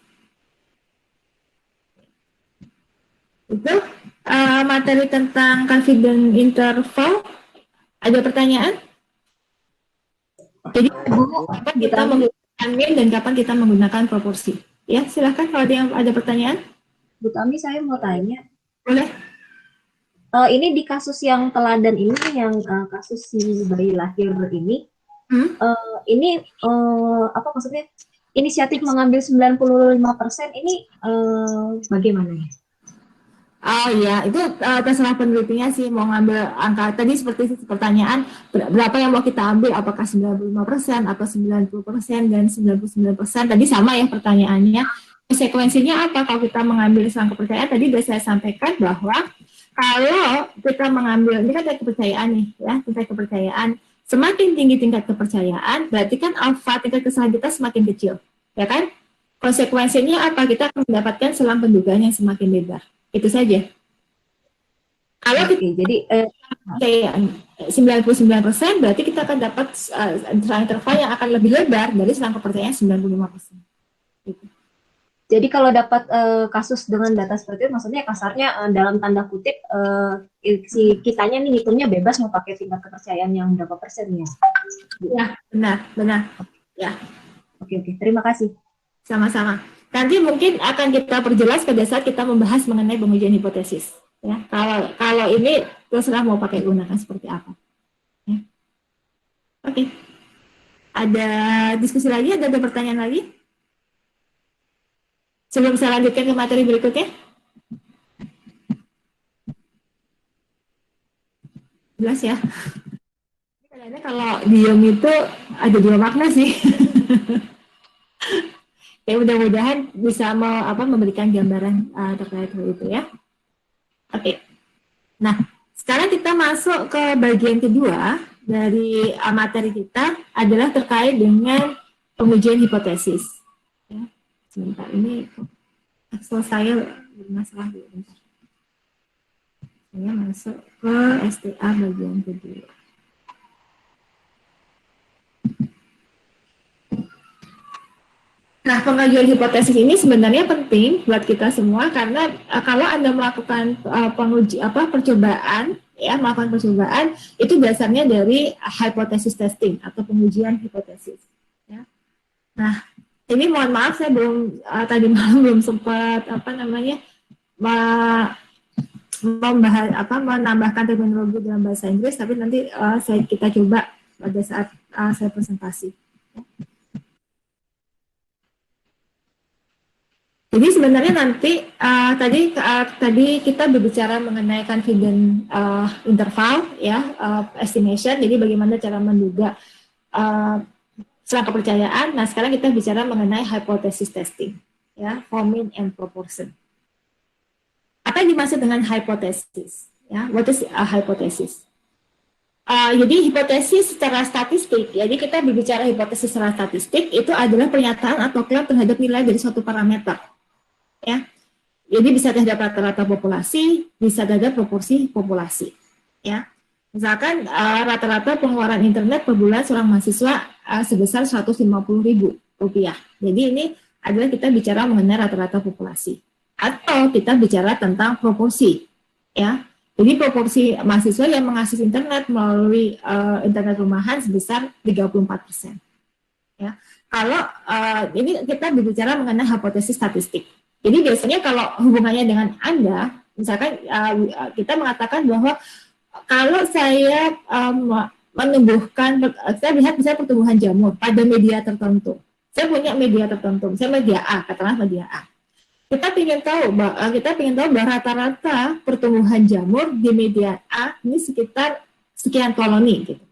Speaker 1: Itu materi tentang confidence interval. Ada pertanyaan? Jadi, kapan kita menggunakan mean dan kapan kita menggunakan proporsi? Ya, silahkan kalau ada pertanyaan.
Speaker 4: Bu Tami, saya mau tanya.
Speaker 1: Boleh.
Speaker 4: Ini di kasus yang teladan ini, yang kasus si bayi lahir ini, ini apa maksudnya? Inisiatif mengambil 95% ini bagaimana ya?
Speaker 1: Oh iya, itu terserah penelitinya sih mau ngambil angka. Tadi seperti pertanyaan, berapa yang mau kita ambil, apakah 95% atau 90% dan 99%. Tadi sama ya pertanyaannya. Konsekuensinya apa kalau kita mengambil selang kepercayaan? Tadi sudah saya sampaikan bahwa kalau kita mengambil, ini kan tingkat kepercayaan nih, ya, tingkat kepercayaan. Semakin tinggi tingkat kepercayaan, berarti kan alfa tingkat kesalahan kita semakin kecil. Ya kan? Konsekuensinya apa? Kita akan mendapatkan selang pendugaan yang semakin lebar. Itu saja. Kalau kita
Speaker 4: jadi
Speaker 1: 99% berarti kita akan dapat selang interval yang akan lebih lebar dari selang kepercayaan 95%. Gitu.
Speaker 4: Jadi kalau dapat kasus dengan data seperti itu, maksudnya kasarnya dalam tanda kutip si kitanya nih hitungnya bebas mau pakai tingkat kepercayaan yang berapa persen ya?
Speaker 1: Ya, benar. Ya.
Speaker 4: Oke, terima kasih.
Speaker 1: Sama-sama. Nanti mungkin akan kita perjelas pada saat kita membahas mengenai pengujian hipotesis. Ya, kalau ini terserah mau pakai gunakan seperti apa. Ya. Oke. Ada diskusi lagi? Ada pertanyaan lagi? Sebelum saya lanjutkan ke materi berikutnya. Jelas ya? Kadang-kadang kalau diem itu ada dua makna sih. Ya, mudah-mudahan bisa memberikan gambaran terkait hal itu ya. Oke. Nah, sekarang kita masuk ke bagian kedua dari materi kita adalah terkait dengan pengujian hipotesis. Ya, sebentar, ini Excel saya bermasalah dulu. Bentar. Saya masuk ke STA bagian kedua. Nah, pengajuan hipotesis ini sebenarnya penting buat kita semua karena kalau Anda melakukan percobaan, ya melakukan percobaan itu dasarnya dari hypothesis testing atau pengujian hipotesis. Ya. Nah, ini mohon maaf saya belum tadi malam belum sempat menambahkan terminologi dalam bahasa Inggris, tapi nanti kita coba pada saat saya presentasi. Ya. Jadi sebenarnya nanti tadi kita berbicara mengenai confidence interval, ya, estimation. Jadi bagaimana cara menduga selang kepercayaan. Nah, sekarang kita bicara mengenai hypothesis testing, ya, for mean and proportion. Apa yang dimaksud dengan hypothesis? Ya, what is a hypothesis? Jadi hipotesis secara statistik. Jadi kita berbicara hipotesis secara statistik itu adalah pernyataan atau klaim terhadap nilai dari suatu parameter. Ya, jadi bisa terhadap rata-rata populasi, bisa terhadap proporsi populasi. Ya, misalkan rata-rata pengeluaran internet per bulan seorang mahasiswa sebesar Rp150.000. Jadi ini adalah kita bicara mengenai rata-rata populasi, atau kita bicara tentang proporsi. Ya, jadi proporsi mahasiswa yang mengakses internet melalui internet rumahan sebesar 34%. Ya, kalau ini kita berbicara mengenai hipotesis statistik. Jadi biasanya kalau hubungannya dengan Anda, misalkan kita mengatakan bahwa kalau saya menumbuhkan, saya lihat misalnya pertumbuhan jamur pada media tertentu. Saya punya media tertentu, misalnya media A, katakanlah media A. Kita ingin tahu bahwa rata-rata pertumbuhan jamur di media A ini sekitar sekian koloni. Gitu.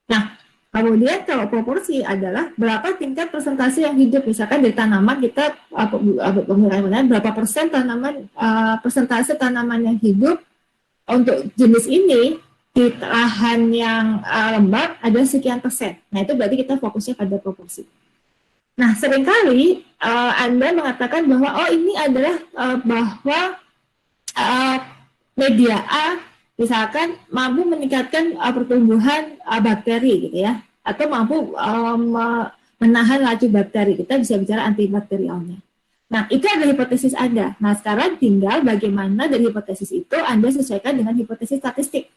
Speaker 1: Nah, kemudian kalau proporsi adalah berapa tingkat persentase yang hidup, misalkan dari tanaman kita berapa persen persentase tanaman yang hidup untuk jenis ini di lahan yang lembab ada sekian persen. Nah, itu berarti kita fokusnya pada proporsi. Nah, seringkali Anda mengatakan bahwa ini adalah bahwa media A misalkan mampu meningkatkan pertumbuhan bakteri gitu ya, atau mampu menahan laju bakteri. Kita bisa bicara antibakterialnya. Nah, itu adalah hipotesis Anda. Nah, sekarang tinggal bagaimana dari hipotesis itu Anda sesuaikan dengan hipotesis statistik.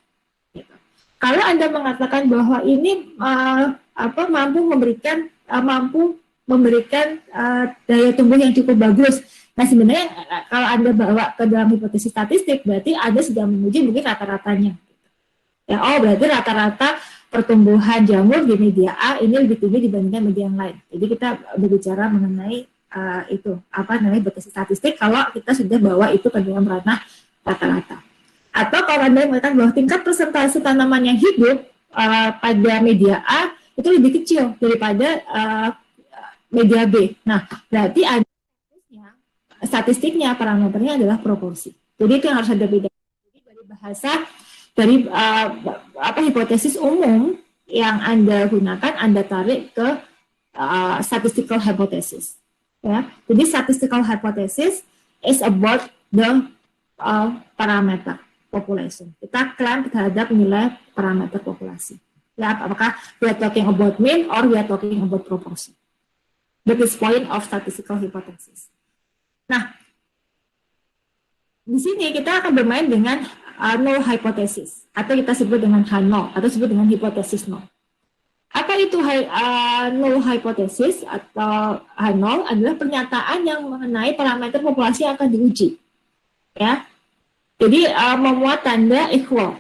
Speaker 1: Gitu. Kalau Anda mengatakan bahwa ini mampu memberikan daya tumbuh yang cukup bagus. Nah, sebenarnya kalau Anda bawa ke dalam hipotesis statistik, berarti Anda sudah menguji mungkin rata-ratanya. Ya, berarti rata-rata pertumbuhan jamur di media A ini lebih tinggi dibandingkan media yang lain. Jadi kita berbicara mengenai hipotesis statistik kalau kita sudah bawa itu ke dalam ranah rata-rata. Atau kalau Anda mengatakan bahwa tingkat persentase tanaman yang hidup pada media A itu lebih kecil daripada media B. Nah, berarti ada statistiknya, parameternya adalah proporsi. Jadi itu yang harus ada beda. Jadi dari bahasa hipotesis umum yang Anda gunakan, Anda tarik ke statistical hypothesis. Ya, jadi statistical hypothesis is about the parameter population. Kita klaim terhadap nilai parameter populasi. Ya, apakah we are talking about mean or we are talking about proportion. That is point of statistical hypothesis. Nah, di sini kita akan bermain dengan null hypothesis, atau kita sebut dengan H0, atau sebut dengan hipotesis null. Apa itu null hypothesis atau H0? Adalah pernyataan yang mengenai parameter populasi yang akan diuji. Ya, jadi memuat tanda equal,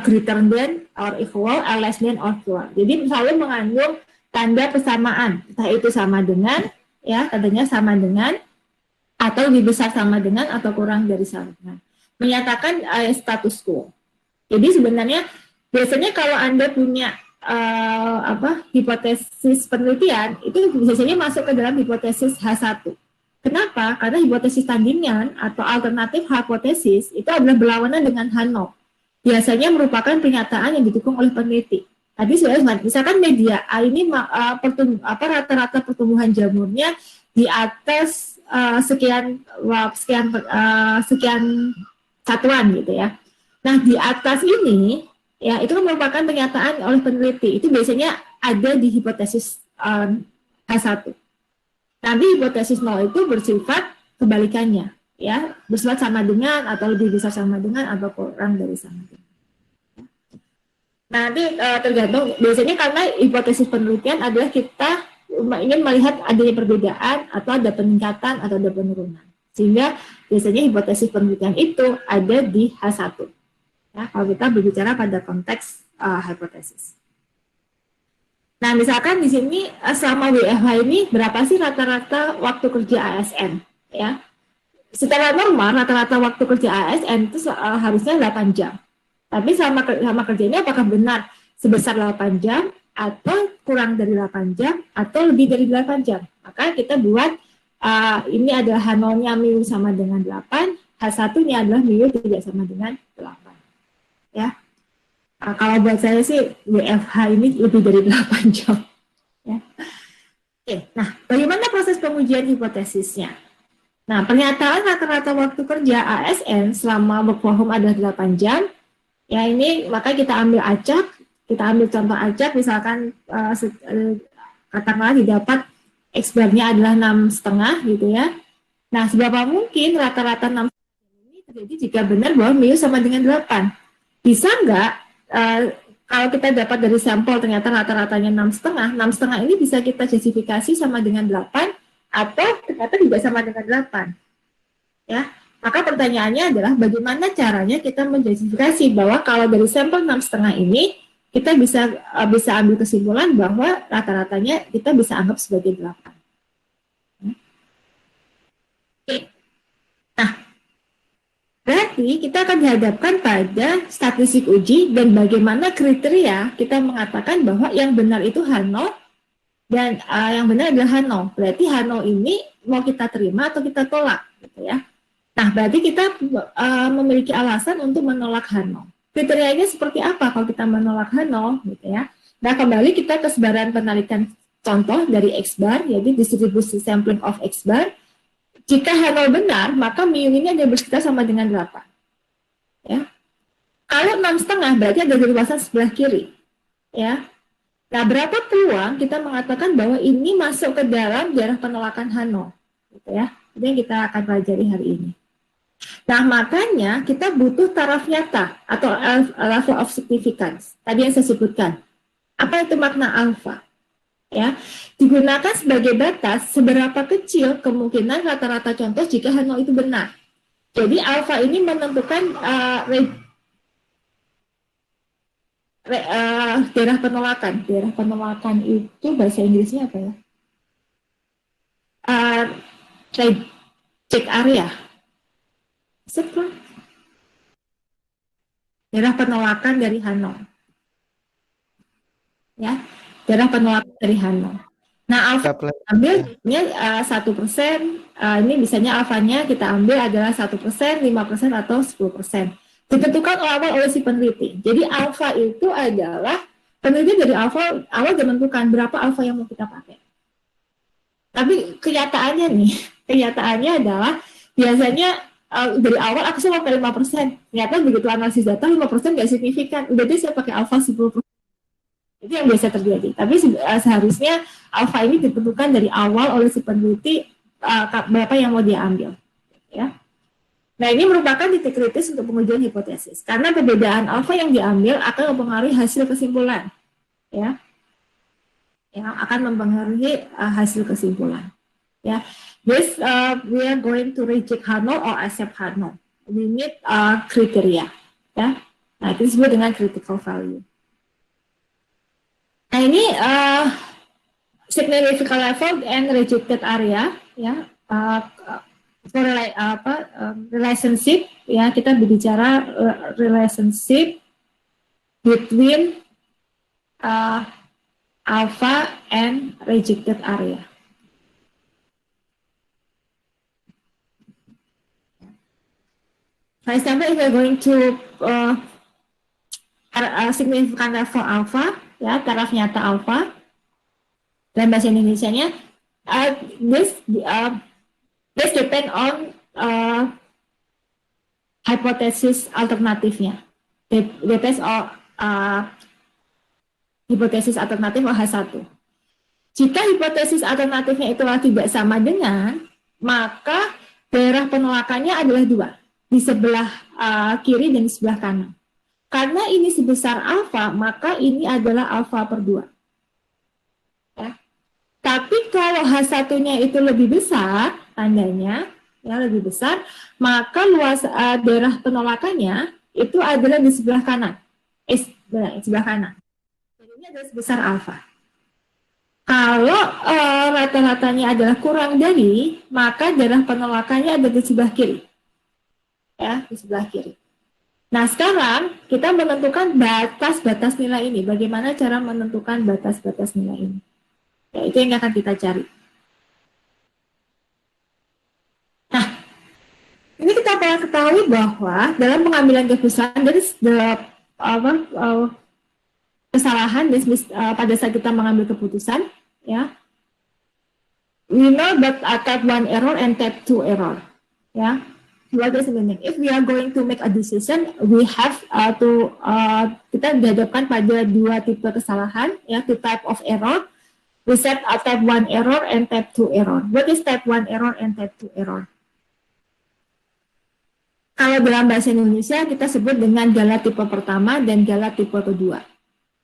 Speaker 1: greater than or equal, less than or equal. Jadi selalu mengandung tanda persamaan, entah itu sama dengan, ya, tandanya sama dengan, atau lebih besar sama dengan, atau kurang dari sama dengan. Menyatakan status quo. Jadi sebenarnya biasanya kalau Anda punya hipotesis penelitian, itu biasanya masuk ke dalam hipotesis H1. Kenapa? Karena hipotesis tandingan atau alternatif hipotesis itu adalah berlawanan dengan Hanov. Biasanya merupakan pernyataan yang didukung oleh peneliti. Tadi sudah misalkan media A ini rata-rata pertumbuhan jamurnya di atas sekian satuan gitu ya. Nah di atas ini ya itu kan merupakan pernyataan oleh peneliti. Itu biasanya ada di hipotesis H1. Nanti hipotesis 0 itu bersifat kebalikannya, ya bersifat sama dengan atau lebih besar sama dengan atau kurang dari sama dengan. Nanti tergantung, biasanya karena hipotesis penelitian adalah kita ingin melihat adanya perbedaan atau ada peningkatan atau ada penurunan. Sehingga biasanya hipotesis penelitian itu ada di H1. Ya, kalau kita berbicara pada konteks hipotesis. Nah, misalkan di sini selama WFH ini berapa sih rata-rata waktu kerja ASN? Ya, secara normal rata-rata waktu kerja ASN itu harusnya 8 jam. Tapi sama kerja ini apakah benar sebesar 8 jam atau kurang dari 8 jam atau lebih dari 8 jam? Maka kita buat ini adalah H0-nya mu sama dengan 8, H1-nya adalah mu tidak sama dengan 8. Ya. Kalau buat saya sih WFH ini lebih dari 8 jam. Ya. Oke, nah bagaimana proses pengujian hipotesisnya? Nah, pernyataan rata-rata waktu kerja ASN selama work from home adalah 8 jam. Ya ini maka kita ambil acak, kita ambil contoh acak, misalkan katakanlah didapat X-bar-nya adalah 6,5 gitu ya. Nah, seberapa mungkin rata-rata 6,5 ini terjadi jika benar bahwa mu sama dengan 8? Bisa nggak kalau kita dapat dari sampel ternyata rata-ratanya 6,5, 6,5 ini bisa kita justifikasi sama dengan 8 atau ternyata juga sama dengan 8? Ya. Maka pertanyaannya adalah bagaimana caranya kita menjustifikasi bahwa kalau dari sampel 6,5 ini kita bisa ambil kesimpulan bahwa rata-ratanya kita bisa anggap sebagai 8. Oke. Nah, berarti kita akan dihadapkan pada statistik uji dan bagaimana kriteria kita mengatakan bahwa yang benar itu H0 dan yang benar adalah H0. Berarti H0 ini mau kita terima atau kita tolak gitu ya. Nah, berarti kita memiliki alasan untuk menolak H0. Kriterianya seperti apa kalau kita menolak H0, gitu ya? Nah, kembali kita ke sebaran penarikan contoh dari X-bar, yaitu distribusi sampling of X-bar. Jika H0 benar, maka mu ini ada bersekitar sama dengan 8. Ya. Kalau 6,5 berarti ada luasan sebelah kiri. Ya. Nah, berapa peluang kita mengatakan bahwa ini masuk ke dalam daerah penolakan H0, gitu ya? Itu yang kita akan pelajari hari ini. Nah, makanya kita butuh taraf nyata atau level of significance. Tadi yang saya sebutkan. Apa itu makna alfa? Ya, digunakan sebagai batas seberapa kecil kemungkinan rata-rata contoh jika H0 itu benar. Jadi alfa ini menentukan daerah penolakan. Daerah penolakan itu bahasa Inggrisnya apa ya? Check area. Daerah penolakan dari H0. Ya, daerah penolakan dari H0. Nah, alfa ambilnya 1%. Ini misalnya alfanya kita ambil adalah 1%, 5% atau 10%. Ditentukan awal oleh si peneliti. Jadi alfa itu adalah peneliti dari awal menentukan berapa alfa yang mau kita pakai. Tapi kenyataannya adalah biasanya dari awal aku sih pakai 5%. Ternyata begitu analisis data 5% nggak signifikan. Udah deh saya pakai alfa 10%. Itu yang biasa terjadi. Tapi seharusnya alfa ini ditentukan dari awal oleh si peneliti berapa yang mau dia ambil. Ya. Nah, ini merupakan titik kritis untuk pengujian hipotesis. Karena perbedaan alfa yang diambil akan mempengaruhi hasil kesimpulan. Ya. Yang akan mempengaruhi hasil kesimpulan. Ya. Yes, we are going to reject H0 or accept H0. We need kriteria. Ya. Nah, itu disebut dengan critical value. Nah, ini significant level and rejected area. Ya. Relationship, ya, kita berbicara relationship between alpha and rejected area. For example, if we're going to significant level alpha, ya, taraf nyata alpha, dalam bahasa Indonesianya, this depend on hipotesis alternatifnya. Depends on hipotesis alternatif OH1. Jika hipotesis alternatifnya itu tidak sama dengan, maka daerah penolakannya adalah 2, di sebelah kiri dan di sebelah kanan. Karena ini sebesar alfa, maka ini adalah alfa per 2. Ya. Tapi kalau H1-nya itu lebih besar, tandanya ya lebih besar, maka luas daerah penolakannya itu adalah di sebelah kanan. Sebelah kanan. Jadi ini adalah sebesar alfa. Kalau rata-ratanya adalah kurang dari, maka daerah penolakannya ada di sebelah kiri. Ya, di sebelah kiri. Nah, sekarang kita menentukan batas-batas nilai ini. Bagaimana cara menentukan batas-batas nilai ini? Ya, itu yang akan kita cari. Nah, ini kita perlu ketahui bahwa dalam pengambilan keputusan dari kesalahan pada saat kita mengambil keputusan, ya, we know that type 1 error and type 2 error. Ya. What does it mean? If we are going to make a decision, we have kita dihadapkan pada 2 tipe kesalahan, ya, 2 type of error. We set a type 1 error and type 2 error. What is type 1 error and type 2 error? Kalau dalam bahasa Indonesia kita sebut dengan gala tipe pertama dan gala tipe kedua.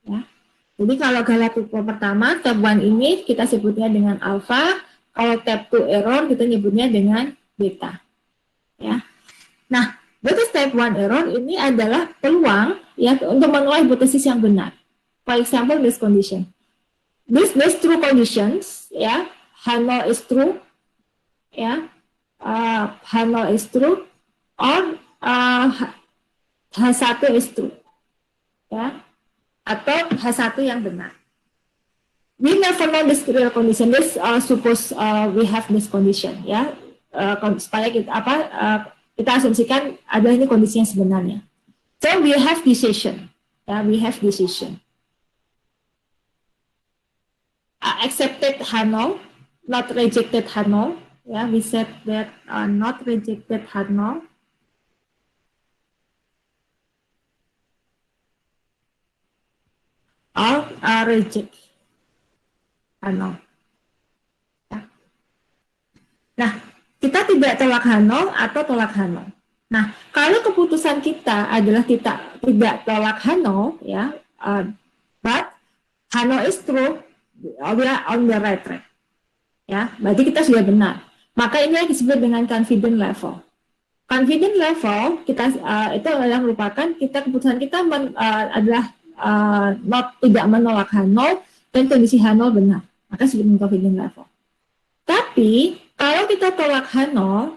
Speaker 1: Ya. Jadi kalau gala tipe pertama, type 1 ini kita sebutnya dengan alpha. Kalau type 2 error kita nyebutnya dengan beta. Ya. Nah, what is type 1 error? Ini adalah peluang ya untuk menolak hipotesis yang benar. For example, this condition. This true conditions, ya, H0 is true, ya, H0 is true, or H1 is true, ya, atau H1 yang benar. We never know this real condition. This suppose we have this condition, ya. Supaya kita asumsikan ada ini kondisi yang sebenarnya. So we have decision, ya, we have decision. Accepted H0, not rejected H0, ya, we said that not rejected H0. Or reject H0. Ya. Nah, kita tidak tolak H0 atau tolak H0. Nah, kalau keputusan kita adalah tidak tolak H0, ya, but H0 is true, we are on the right track. Ya, berarti kita sudah benar. Maka ini yang disebut dengan confident level. Confident level kita itu adalah merupakan keputusan kita adalah tidak menolak H0 dan kondisi H0 benar. Maka disebut confident level. Tapi kalau kita tolak H0,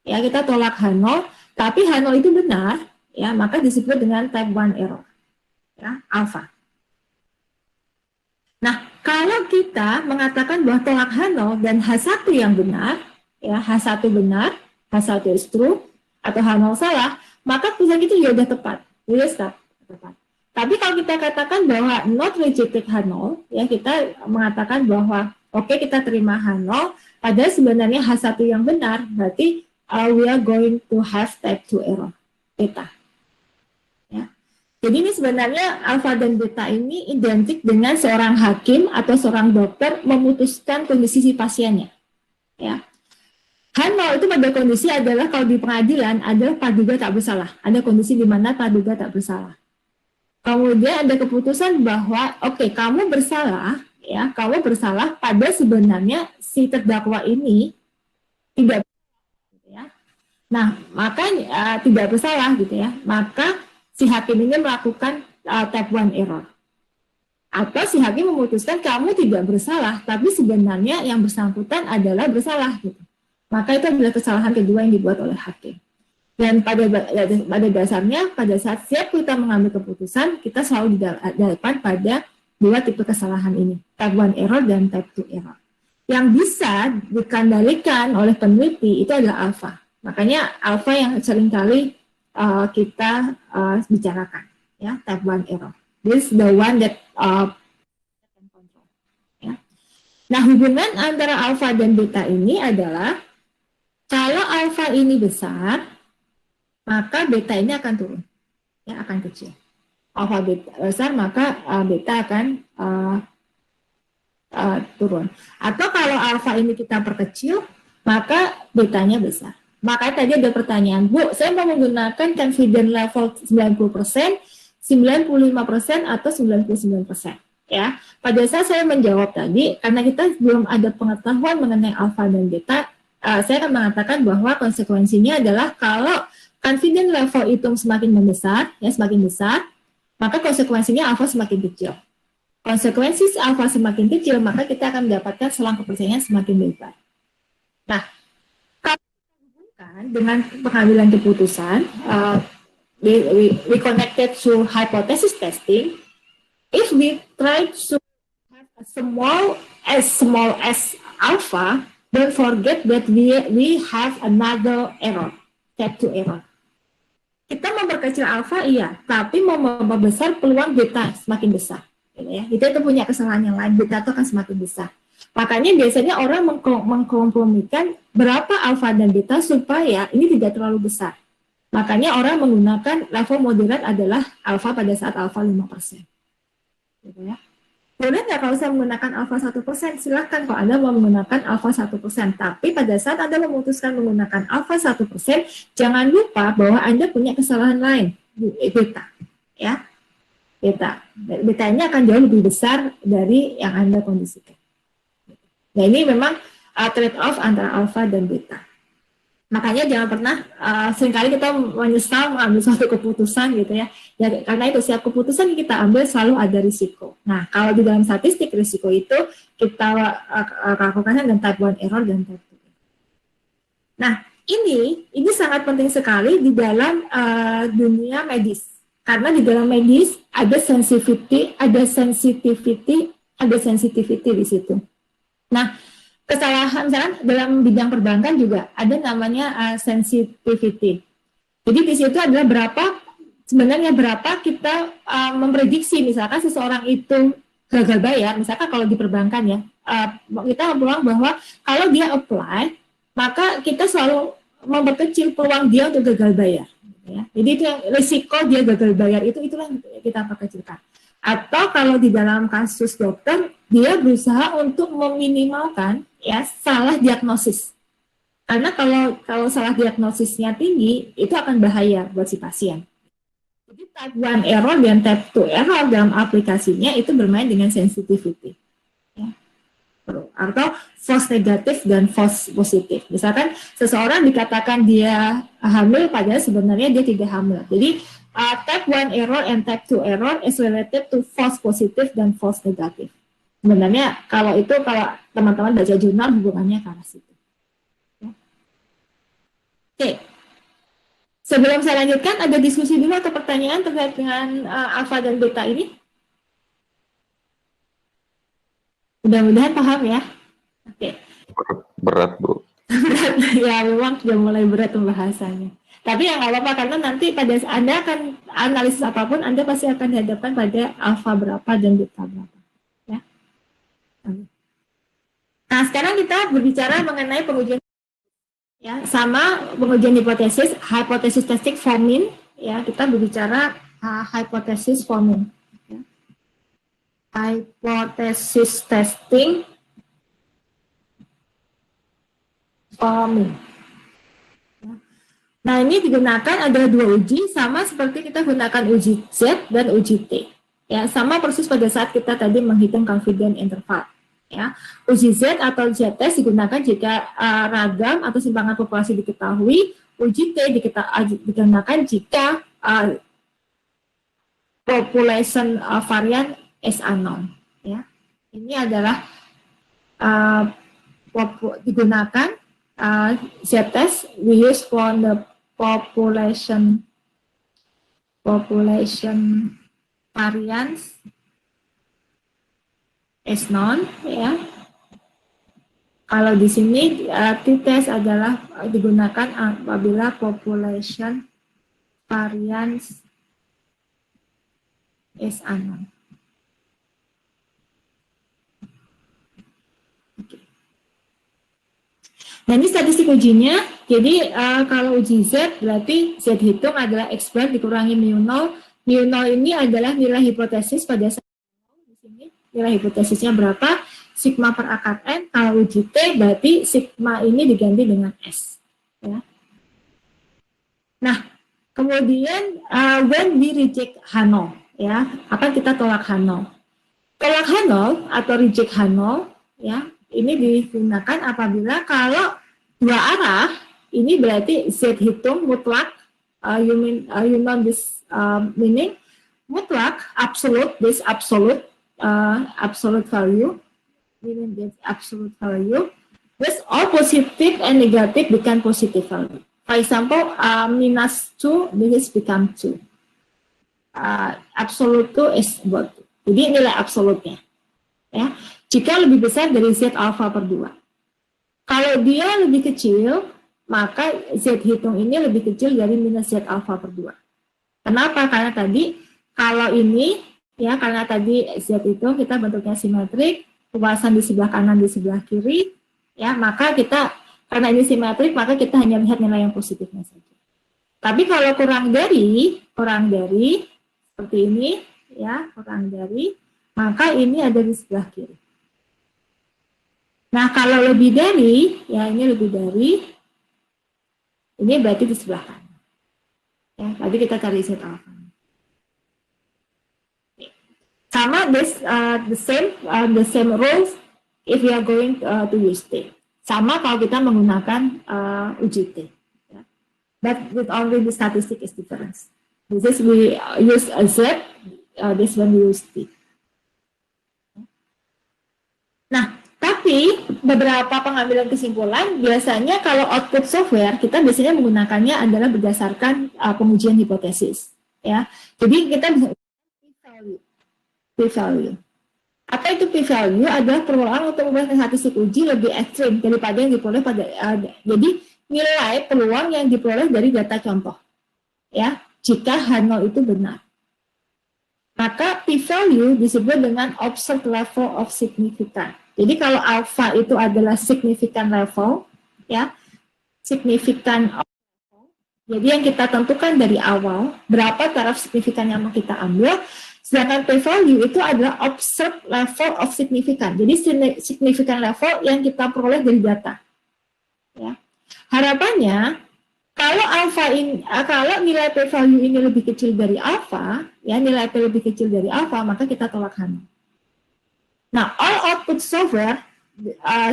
Speaker 1: ya, kita tolak H0, tapi H0 itu benar, ya, maka disebut dengan type 1 error, ya, alpha. Nah, kalau kita mengatakan bahwa tolak H0 dan H1 yang benar, ya, H1 benar, H1 is true, atau H0 salah, maka keputusan itu ya udah tepat, tepat. Tapi kalau kita katakan bahwa not rejected H0, ya, kita mengatakan bahwa oke, kita terima H0, padahal sebenarnya H1 yang benar, berarti we are going to have type 2 error, beta. Ya. Jadi ini sebenarnya alpha dan beta ini identik dengan seorang hakim atau seorang dokter memutuskan kondisi si pasiennya. Ya. H0 itu pada kondisi adalah kalau di pengadilan adalah praduga tak bersalah. Ada kondisi di mana praduga tak bersalah. Kemudian ada keputusan bahwa oke, kamu bersalah, ya, kamu bersalah, pada sebenarnya si terdakwa ini tidak bersalah, gitu ya. Nah, maka tidak bersalah, gitu ya. Maka si hakim ini melakukan type 1 error. Atau si hakim memutuskan kamu tidak bersalah, tapi sebenarnya yang bersangkutan adalah bersalah, gitu. Maka itu adalah kesalahan kedua yang dibuat oleh hakim. Dan pada dasarnya, pada saat siap kita mengambil keputusan, kita selalu dihadapkan pada 2 tipe kesalahan ini, type 1 error dan type 2 error. Yang bisa dikendalikan oleh peneliti itu adalah alpha. Makanya alpha yang seringkali kita bicarakan, ya, type 1 error. This is the one that can control. Ya. Nah, hubungan antara alfa dan beta ini adalah kalau alfa ini besar, maka beta ini akan turun, ya, akan kecil. Alfa beta besar, maka beta akan turun. Atau kalau alfa ini kita perkecil, maka betanya besar. Makanya tadi ada pertanyaan, Bu, saya mau menggunakan confidence level 90%, 95% atau 99%. Ya, pada saat saya menjawab tadi, karena kita belum ada pengetahuan mengenai alfa dan beta, saya akan mengatakan bahwa konsekuensinya adalah kalau confidence level itu semakin membesar, ya, semakin besar, maka konsekuensinya alfa semakin kecil. Konsekuensi alfa semakin kecil, maka kita akan mendapatkan selang kepercayaan semakin lebar. Nah, kalau kita hubungkan dengan pengambilan keputusan, we connected to hypothesis testing. If we try to have a small as alpha, don't forget that we have another error, type 2 error. Kita memperkecil alfa, iya, tapi mau membesar peluang beta semakin besar. Ya, itu punya kesalahan yang lain, beta itu akan semakin besar. Makanya biasanya orang mengkompromikan berapa alfa dan beta supaya ini tidak terlalu besar. Makanya orang menggunakan level moderat adalah alfa pada saat alfa 5%. Gitu ya. Boleh nggak kalau saya menggunakan alfa 1%? Silahkan kalau Anda mau menggunakan alfa 1%. Tapi pada saat Anda memutuskan menggunakan alfa 1%, jangan lupa bahwa Anda punya kesalahan lain, beta. Ya. Beta ini akan jauh lebih besar dari yang Anda kondisikan. Nah, ini memang trade-off antara alfa dan beta. Makanya jangan pernah, seringkali kita menyesal mengambil suatu keputusan gitu ya. Ya, karena itu setiap keputusan yang kita ambil selalu ada risiko. Nah, kalau di dalam statistik risiko itu kita lakukan dengan type 1 error dan type 2. Nah, ini sangat penting sekali di dalam dunia medis. Karena di dalam medis ada sensitivity di situ. Nah, kesalahan misalkan dalam bidang perbankan juga ada namanya sensitivity. Jadi di situ adalah berapa kita memprediksi misalkan seseorang itu gagal bayar, misalkan kalau di perbankan ya, kita bilang bahwa kalau dia apply, maka kita selalu memperkecil peluang dia untuk gagal bayar. Ya. Jadi itu yang risiko dia gagal bayar itulah yang kita perkecilkan. Atau kalau di dalam kasus dokter, dia berusaha untuk meminimalkan ya salah diagnosis. Karena kalau salah diagnosisnya tinggi, itu akan bahaya buat si pasien. Jadi type 1 error dan type 2 error dalam aplikasinya itu bermain dengan sensitivity. Ya. Atau false negatif dan false positif. Misalkan seseorang dikatakan dia hamil padahal sebenarnya dia tidak hamil. Jadi type 1 error and type 2 error is related to false positif dan false negatif. Sebenarnya kalau teman-teman baca jurnal hubungannya ke arah situ. Ya. Oke. Sebelum saya lanjutkan, ada diskusi dulu atau pertanyaan terkait dengan alfa dan beta ini? Mudah-mudahan paham ya. Oke.
Speaker 2: Berat, Bu.
Speaker 1: Berat, ya memang sudah mulai berat pembahasannya. Tapi yang nggak apa-apa, karena nanti pada Anda akan analisis apapun, Anda pasti akan dihadapkan pada alfa berapa dan beta berapa. Ya. Nah, sekarang kita berbicara mengenai pengujian ya, sama pengujian hipotesis, hypothesis testing forming, ya, kita berbicara hypothesis forming. Ya. Hypothesis testing forming. Nah, ini digunakan ada dua uji, sama seperti kita gunakan uji Z dan uji T. Ya, sama persis pada saat kita tadi menghitung confidence interval. Ya, uji Z atau Z-test digunakan jika ragam atau simpangan populasi diketahui. Uji T digunakan jika population varian is unknown. Ya, ini adalah digunakan Z-test we use for the population variance is known, ya. Kalau di sini t-test adalah digunakan apabila population variance is unknown. Oke. Nah, ini statistik ujinya. Jadi kalau uji Z berarti Z hitung adalah X bar dikurangi mu 0. Mu 0 ini adalah nilai hipotesis pada saat di sini. Nilai hipotesisnya berapa? Sigma per akar N. Kalau uji T berarti sigma ini diganti dengan S. Ya. Nah, kemudian when we reject H0, ya, apa kita tolak H0? Tolak H0 atau reject H0, ya, ini digunakan apabila kalau dua arah, ini berarti Z hitung mutlak, you know this meaning, mutlak, absolute, this absolute, absolute value, meaning this absolute value, this all positive and negative become positive value. For example, minus 2, this become 2. Absolute 2 is about 2. Jadi nilai absolutnya. Ya. Jika lebih besar dari Z alpha per 2. Kalau dia lebih kecil, maka Z hitung ini lebih kecil dari minus Z alpha per 2. Kenapa? Karena tadi, kalau ini, ya karena tadi Z itu kita bentuknya simetrik, luasan di sebelah kanan, di sebelah kiri, ya maka kita, karena ini simetrik, maka kita hanya lihat nilai yang positifnya saja. Tapi kalau kurang dari, seperti ini, ya kurang dari, maka ini ada di sebelah kiri. Nah, kalau lebih dari, ya ini lebih dari, ini berarti di sebelah kanan. Ya, tadi kita cari Z alpha. Sama the same rules if we are going to use T. Sama kalau kita menggunakan uji T. Ya. But with only the statistic is different. This is we use a Z, this one we use T. Nah, tapi beberapa pengambilan kesimpulan, biasanya kalau output software, kita biasanya menggunakannya adalah berdasarkan pengujian hipotesis. Ya. Jadi kita bisa p-value. Apa itu p-value? Adalah peluang untuk membuat statistik uji lebih ekstrim daripada yang diperoleh pada jadi nilai peluang yang diperoleh dari data contoh. Ya, jika H0 itu benar. Maka p-value disebut dengan observed level of significance. Jadi kalau alpha itu adalah significant level, ya, significant level. Jadi yang kita tentukan dari awal berapa taraf signifikan yang mau kita ambil. Sedangkan p-value itu adalah observed level of significance. Jadi significant level yang kita peroleh dari data. Ya. Harapannya kalau kalau nilai p-value ini lebih kecil dari alpha, ya nilai p lebih kecil dari alpha, maka kita tolak H0. Nah, all output software,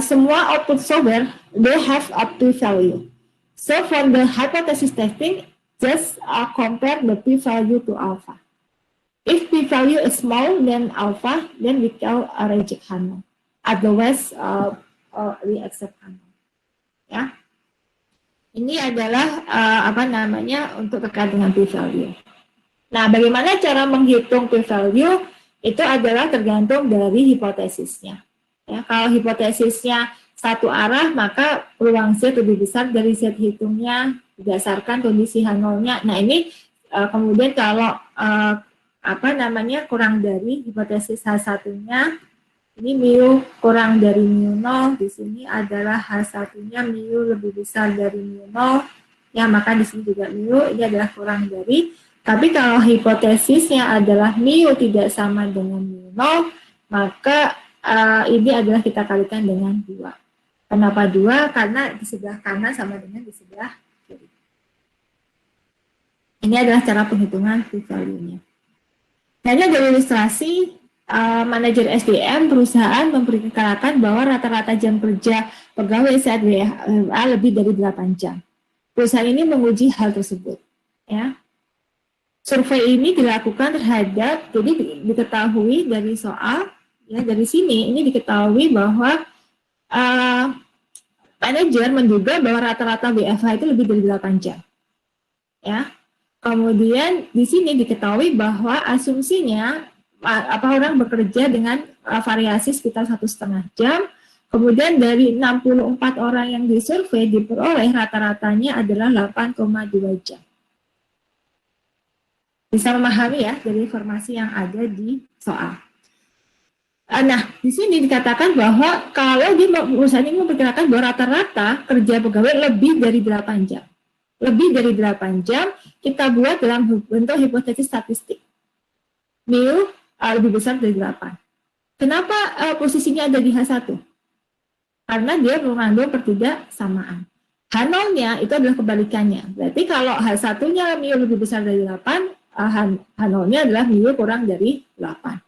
Speaker 1: semua output software, they have up to value. So from the hypothesis testing, just compare the p-value to alpha. If p-value is small than alpha, then we call a reject H0. Otherwise, we accept H0. Ya. Ini adalah untuk terkait dengan p-value. Nah, bagaimana cara menghitung p-value? Itu adalah tergantung dari hipotesisnya. Ya, kalau hipotesisnya satu arah, maka peluang Z lebih besar dari Z hitungnya berdasarkan kondisi H0-nya. Nah, ini kemudian kalau kurang dari hipotesis H1-nya, ini mu kurang dari mu 0, di sini adalah H1-nya mu lebih besar dari mu 0, ya maka di sini juga mu, ini adalah kurang dari. Tapi kalau hipotesisnya adalah mu tidak sama dengan mu 0, maka ini adalah kita kalikan dengan 2. Kenapa 2? Karena di sebelah kanan sama dengan di sebelah kiri. Ini adalah cara penghitungan p-value-nya. Nah, ini adalah ilustrasi manajer SDM perusahaan memperkirakan bahwa rata-rata jam kerja pegawai saat WFH lebih dari 8 jam. Perusahaan ini menguji hal tersebut. Ya. Survei ini dilakukan terhadap, jadi diketahui dari soal, ya dari sini ini diketahui bahwa manajer menduga bahwa rata-rata WFH itu lebih dari 8 jam. Ya. Kemudian di sini diketahui bahwa asumsinya orang bekerja dengan variasi sekitar 1,5 jam. Kemudian dari 64 orang yang disurvei diperoleh rata-ratanya adalah 8,2 jam. bisa memahami ya dari informasi yang ada di soal. Nah, di sini dikatakan bahwa kalau di perusahaan ini memperkirakan bahwa rata-rata kerja pegawai lebih dari 8 jam. Lebih dari 8 jam, kita buat dalam bentuk hipotesis statistik. Mu lebih besar dari 8. Kenapa posisinya ada di H1? Karena dia mengandung pertidaksamaan. H0-nya itu adalah kebalikannya. Berarti kalau H1-nya mu lebih besar dari 8, H0-nya adalah mu kurang dari 8.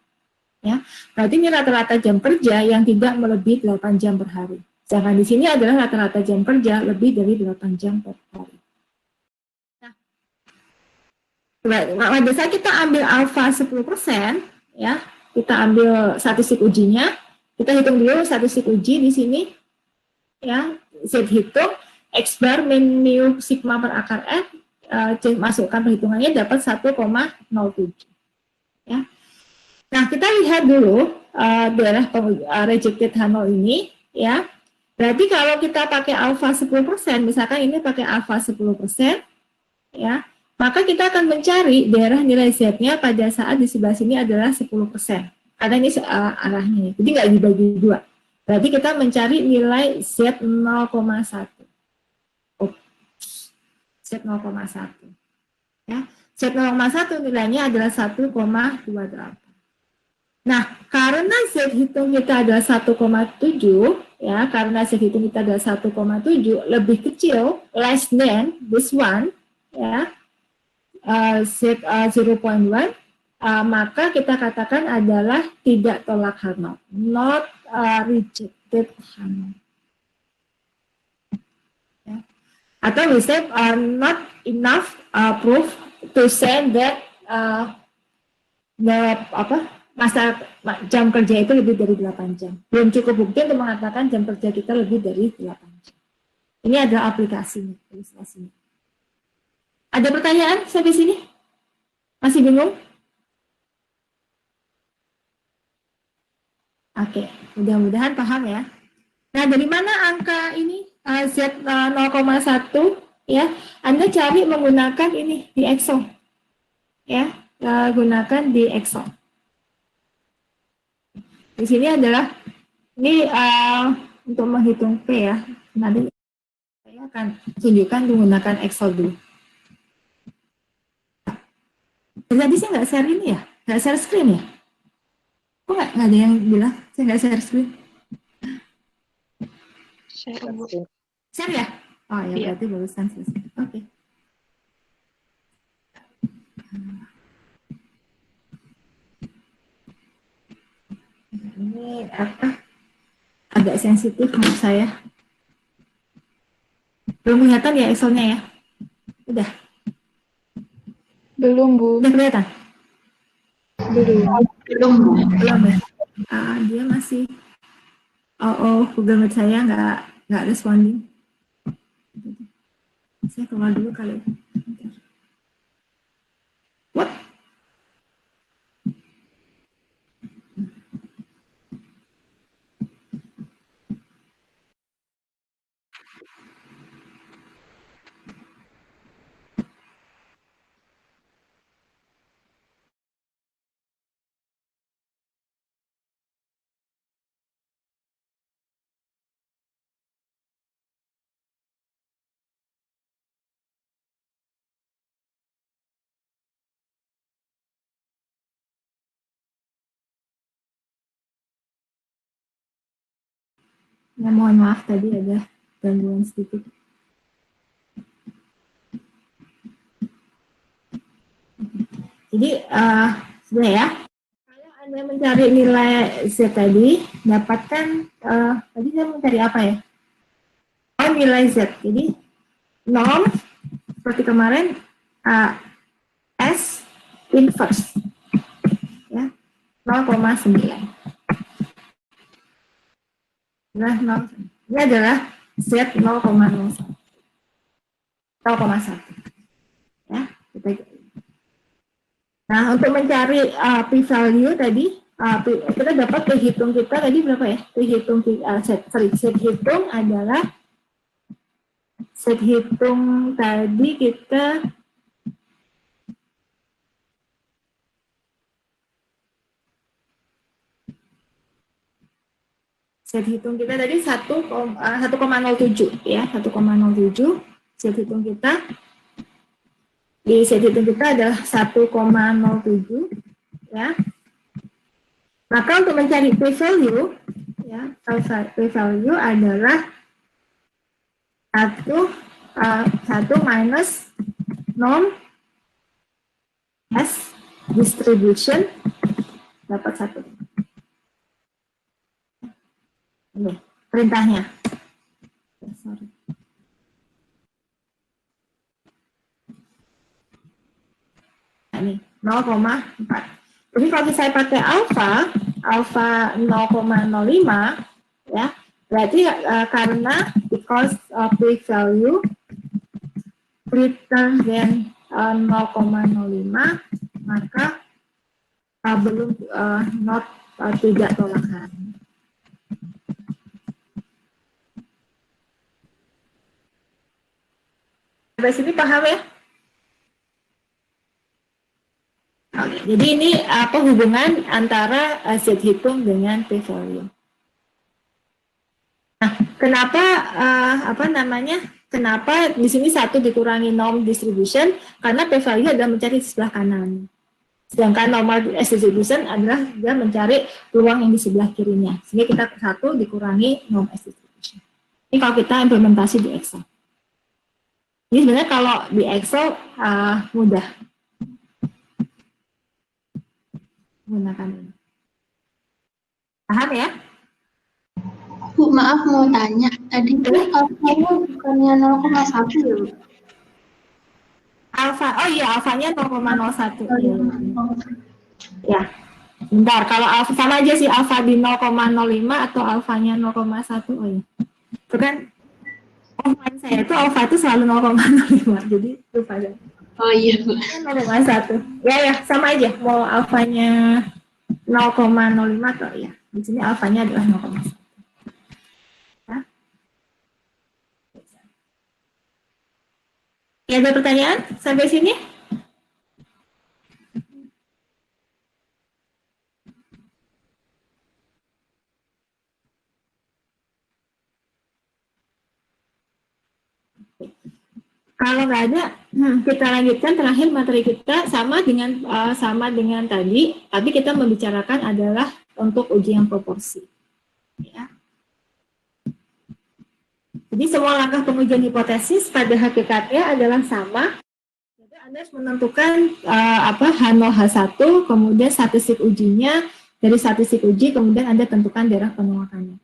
Speaker 1: Ya, berarti ini rata-rata jam kerja yang tidak melebihi 8 jam per hari. Sedangkan di sini adalah rata-rata jam kerja lebih dari 8 jam per hari. Nah, pada saat kita ambil alfa 10%, ya, kita ambil statistik ujinya, kita hitung dulu statistik uji di sini, ya, Z hitung, X bar min mu sigma per akar F, masukkan perhitungannya dapat 1,07. Ya. Nah, kita lihat dulu daerah rejected H0 ini, ya. Berarti kalau kita pakai alfa 10%, misalkan ini pakai alfa 10%, ya, maka kita akan mencari daerah nilai Z-nya pada saat di sebelah sini adalah 10%. Karena ini arahnya, jadi nggak dibagi dua. Berarti kita mencari nilai Z 0,1. Z 0,1. Ya, Z 0,1 nilainya adalah 1,28. Nah, karena Z hitung kita adalah 1,7, ya, karena Z hitung kita adalah 1,7, lebih kecil, less than this one, ya, Z 0,1, maka kita katakan adalah tidak tolak H0, not rejected H0. Ya. Atau we say not enough proof to say that masa jam kerja itu lebih dari 8 jam. Belum cukup bukti untuk mengatakan jam kerja kita lebih dari 8 jam. Ini adalah aplikasinya, ilustrasinya. Ada pertanyaan sampai sini? Masih bingung? Oke, mudah-mudahan paham ya. Nah, dari mana angka ini Z 0,1 ya? Anda cari menggunakan ini di Excel. Ya, gunakan di Excel. Di sini adalah ini untuk menghitung P ya. Nanti saya akan tunjukkan menggunakan Excel dulu. Tadi saya nggak share ini ya, nggak share screen ya. Kok nggak ada yang bilang saya nggak share screen? Share ya? Oh ya, berarti barusan selesai. Oke. Ini apa? Agak sensitif menurut saya. Belum kelihatan ya Excel-nya ya? Udah?
Speaker 5: Belum, Bu.
Speaker 1: Udah kelihatan?
Speaker 5: Belum, Bu.
Speaker 1: Belum ya? Dia masih. Google Meet saya nggak responding. Saya keluar dulu kali. What? Ya, mohon maaf tadi ada gangguan sedikit. Jadi sudah ya. Kalau Anda mencari nilai Z tadi, dapatkan tadi saya mencari apa ya? Oh, nilai Z. Jadi 0 seperti kemarin S inverse ya 0,9. Nah, ini adalah Z 0,01. Ya, nah, untuk mencari p-value tadi, kita dapat P-hitung kita tadi berapa ya? P-hitung Z-hitung adalah Z-hitung tadi kita Set hitung kita tadi 1,07 ya, 1,07. Set hitung kita adalah 1,07 ya. Maka untuk mencari p-value ya, p-value adalah 1 minus norm S distribution dapat 1. Ini perintahnya. Sorry. Nah, ini 0,4. Jadi kalau saya pakai alpha 0,05 ya, berarti karena because p-value greater than 0,05 maka belum tidak tolakan. Sampai sini paham ya? Oke, jadi ini apa hubungan antara Z hitung dengan p-value. Nah, kenapa kenapa di sini 1 dikurangi norm distribution? Karena p-value adalah mencari di sebelah kanan. Sedangkan normal distribution adalah dia mencari peluang yang di sebelah kirinya. Sehingga kita 1 dikurangi norm distribution. Ini kalau kita implementasi di Excel. Ini sebenarnya kalau di Excel mudah menggunakan ini. Paham ya?
Speaker 5: Bu, maaf mau tanya. Tadi itu alfanya bukannya 0,1 ya, Bu?
Speaker 1: Alfa, oh iya, alfanya 0,01. Ya, bentar. Kalau alfa sama aja sih, alfa di 0,05 atau alfanya 0,1. Oh iya. Itu kan offline saya itu alfa itu selalu 0,05. Jadi lupa aja.
Speaker 5: Oh iya, Bu.
Speaker 1: 0,1. Ya, sama aja. Mau alfanya 0,05 atau ya. Di sini alfanya adalah 0,1. Ya, ada pertanyaan sampai sini? Kalau nggak ada, kita lanjutkan terakhir materi kita sama dengan tadi, tapi kita membicarakan adalah untuk uji yang proporsi. Ya. Jadi semua langkah pengujian hipotesis pada hakikatnya adalah sama. Jadi Anda harus menentukan H0, H1, kemudian statistik ujinya, dari statistik uji kemudian Anda tentukan daerah penolakannya.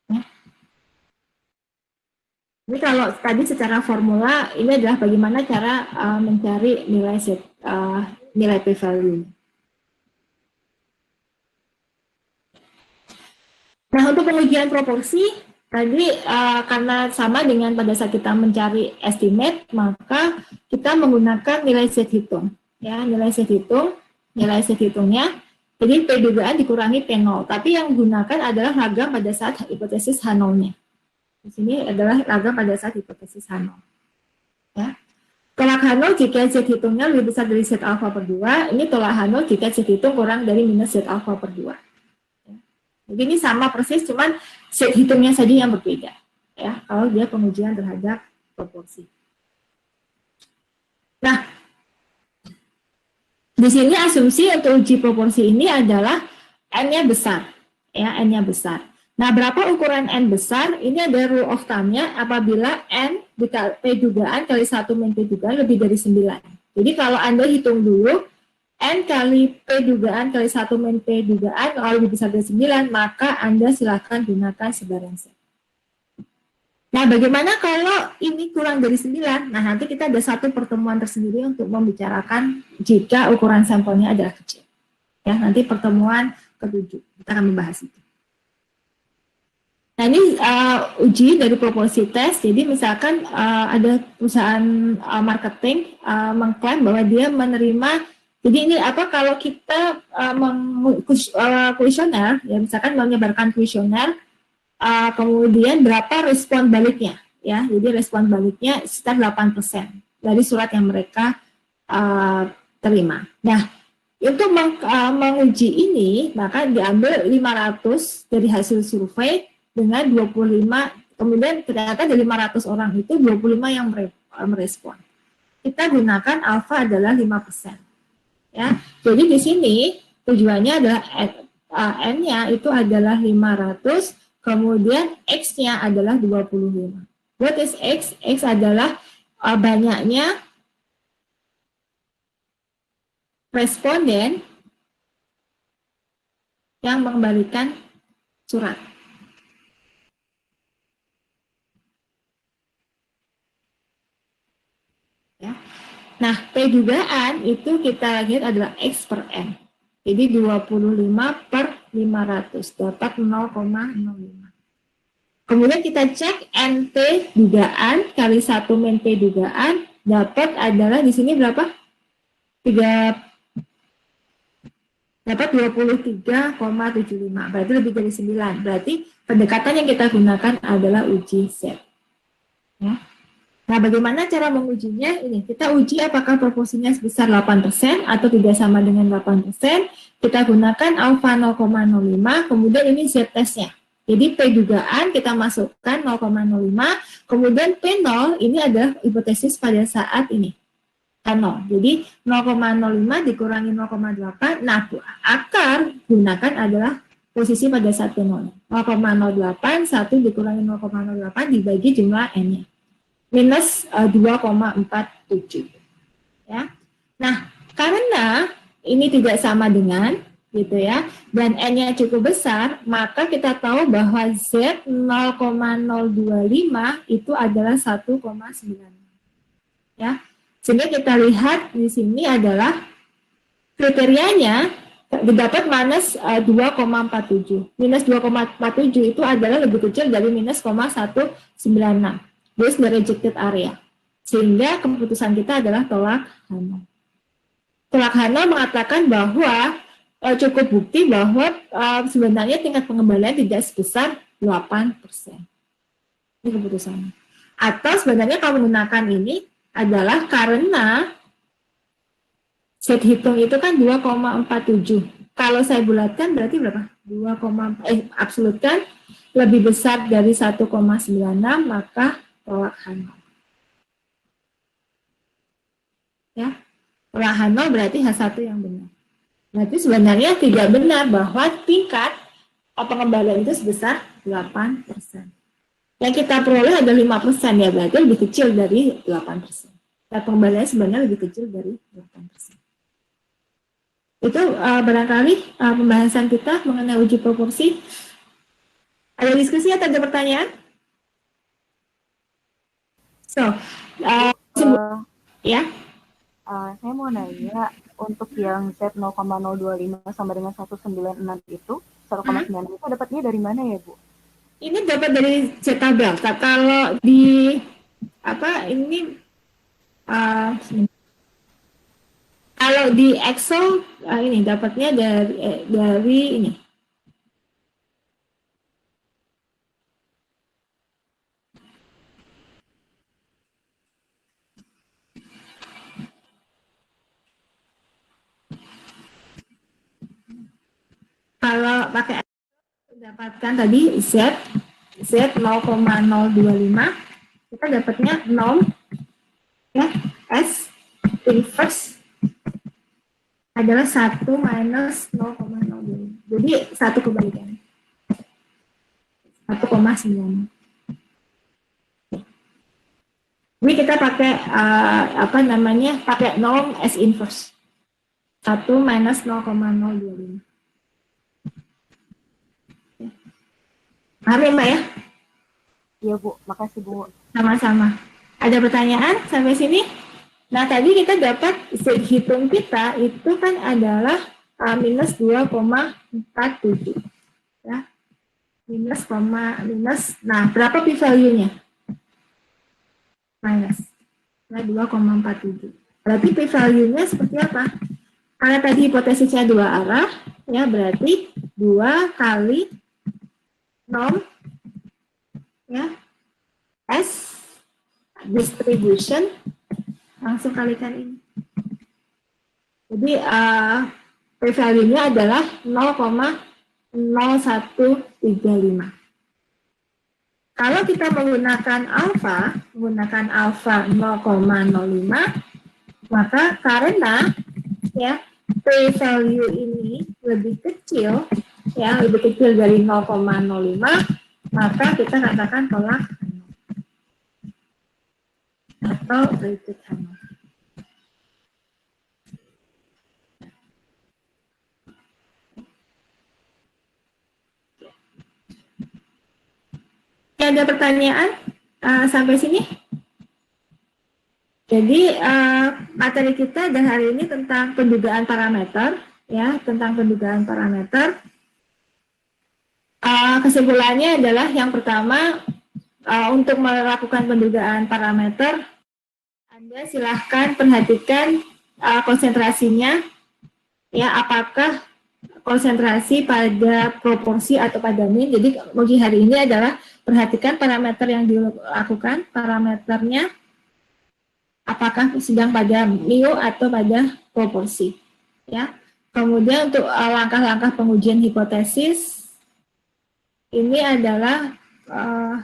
Speaker 1: Ya. Jadi kalau tadi secara formula ini adalah bagaimana cara mencari nilai p-value. Nah, untuk pengujian proporsi tadi karena sama dengan pada saat kita mencari estimate, maka kita menggunakan nilai Z hitung. Ya, nilai Z hitungnya. Jadi P dugaan dikurangi P0. Tapi yang digunakan adalah ragam pada saat hipotesis H0-nya. Di sini adalah ragam pada saat hipotesis H0. Ya. Tolak H0 jika Z hitungnya lebih besar dari Z alpha per 2, ini tolak H0 jika Z hitung kurang dari minus Z alpha per 2. Ya. Jadi ini sama persis, cuman Z hitungnya saja yang berbeda. Ya, kalau dia pengujian terhadap proporsi. Nah, di sini asumsi untuk uji proporsi ini adalah N-nya besar. Ya, N-nya besar. Nah, berapa ukuran N besar? Ini ada rule of thumb-nya apabila N dikali P dugaan kali 1 min P dugaan lebih dari 9. Jadi kalau Anda hitung dulu, N kali P dugaan kali 1 min P dugaan, kalau lebih besar dari 9, maka Anda silakan gunakan sebaran set. Nah, bagaimana kalau ini kurang dari 9? Nah, nanti kita ada satu pertemuan tersendiri untuk membicarakan jika ukuran sampelnya adalah kecil. Ya, nanti pertemuan ke-7, kita akan membahas itu. Nah, ini uji dari proporsi tes. Jadi misalkan ada perusahaan marketing mengklaim bahwa dia menerima. Jadi ini kalau kita kuesioner, ya misalkan menyebarkan kuesioner, kemudian berapa respon baliknya, ya. Jadi respon baliknya sekitar 8% dari surat yang mereka terima. Nah, Untuk menguji ini, maka diambil 500 dari hasil survei dengan 25, kemudian ternyata dari 500 orang itu 25 yang merespon. Kita gunakan alfa adalah 5%. Ya. Jadi di sini tujuannya adalah N-nya itu adalah 500, kemudian X-nya adalah 25. What is X? X adalah banyaknya responden yang mengembalikan surat. Ya. Nah, P dugaan itu kita lihat adalah X per N. Jadi 25 per 500 dapat 0,05. Kemudian kita cek NT dugaan kali 1 min P dugaan dapat adalah di sini berapa? Dapat 23,75. Berarti lebih dari 9. Berarti pendekatan yang kita gunakan adalah uji Z. Ya. Nah, bagaimana cara mengujinya? Ini, kita uji apakah proporsinya sebesar 8% atau tidak sama dengan 8%. Kita gunakan alfa 0,05, kemudian ini Z-testnya. Jadi P dugaan kita masukkan 0,05, kemudian P0 ini adalah hipotesis pada saat ini. 0. Jadi 0,05 dikurangi 0,8, nah akar gunakan adalah posisi pada saat P0. 0,08, 1 dikurangi 0,08 dibagi jumlah N-nya. Minus 2,47. Ya. Nah, karena ini tidak sama dengan gitu ya, dan N-nya cukup besar, maka kita tahu bahwa Z 0,025 itu adalah 1,9. Ya. Sehingga kita lihat di sini adalah kriterianya didapat minus 2,47. Minus 2,47 itu adalah lebih kecil dari minus 0,196. This the rejected area. Sehingga keputusan kita adalah tolak Hanol. Tolak Hanol mengatakan bahwa cukup bukti bahwa sebenarnya tingkat pengembalian tidak sebesar 8%. Ini keputusannya. Atau sebenarnya kalau menggunakan ini adalah karena set hitung itu kan 2,47. Kalau saya bulatkan berarti berapa? Absolutkan lebih besar dari 1,96, maka tolak Hanol. Ya, tolak Hanol berarti H1 yang benar. Berarti sebenarnya tidak benar bahwa tingkat pengembalian itu sebesar 8%. Yang kita peroleh ada 5%, ya berarti lebih kecil dari 8%. Tingkat pengembalian sebenarnya lebih kecil dari 8%. Itu barangkali pembahasan kita mengenai uji proporsi. Ada diskusi atau ada pertanyaan? Ya.
Speaker 6: Saya mau nanya, untuk yang Z 0,025 sama dengan 196 itu, 1,96 itu dapatnya dari mana ya, Bu?
Speaker 1: Ini dapat dari Z-tabel. Kalau di ini kalau di Excel ini dapatnya dari ini. Kalau pakai dapatkan tadi Z 0,025, kita dapatnya 0 ya, S inverse adalah 1 minus 0,025. Jadi 1 kebalikan. 1,9. Ini kita pakai pakai 0 S inverse. 1 minus 0,025. Paham ya, Mbak ya?
Speaker 6: Iya, Bu. Makasih, Bu.
Speaker 1: Sama-sama. Ada pertanyaan sampai sini? Nah, tadi kita dapat hitung kita itu kan adalah minus 2,47. Ya. Nah, berapa p-value-nya? Minus. Nah, 2,47. Berarti p-value-nya seperti apa? Karena tadi hipotesisnya dua arah, ya berarti 2 kali 0 ya S distribution langsung kalikan ini. Jadi P-value-nya adalah 0,0135. Kalau kita menggunakan alfa 0,05, maka karena ya P-value ini lebih kecil dari 0,05, maka kita katakan tolak atau rated Hanov. Ada pertanyaan sampai sini? Jadi materi kita dan hari ini tentang pendugaan parameter, ya, tentang pendugaan parameter. Kesimpulannya adalah yang pertama, untuk melakukan pendugaan parameter, Anda silahkan perhatikan konsentrasinya, ya, apakah konsentrasi pada proporsi atau pada min. Jadi uji hari ini adalah perhatikan parameter yang dilakukan, parameternya apakah sedang pada mu atau pada proporsi, ya. Kemudian untuk langkah-langkah pengujian hipotesis, ini adalah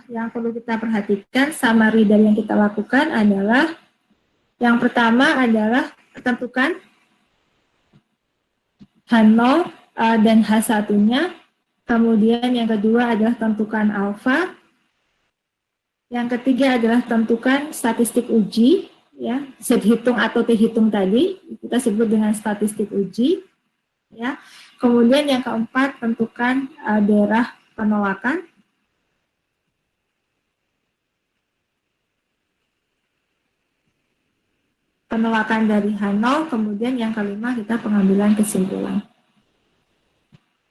Speaker 1: yang perlu kita perhatikan. Summary dari yang kita lakukan adalah yang pertama adalah tentukan H0 dan H1-nya. Kemudian yang kedua adalah tentukan alfa. Yang ketiga adalah tentukan statistik uji, ya, set hitung atau T hitung tadi kita sebut dengan statistik uji, ya. Kemudian yang keempat tentukan daerah penolakan. Penolakan dari H0, kemudian yang kelima kita pengambilan kesimpulan.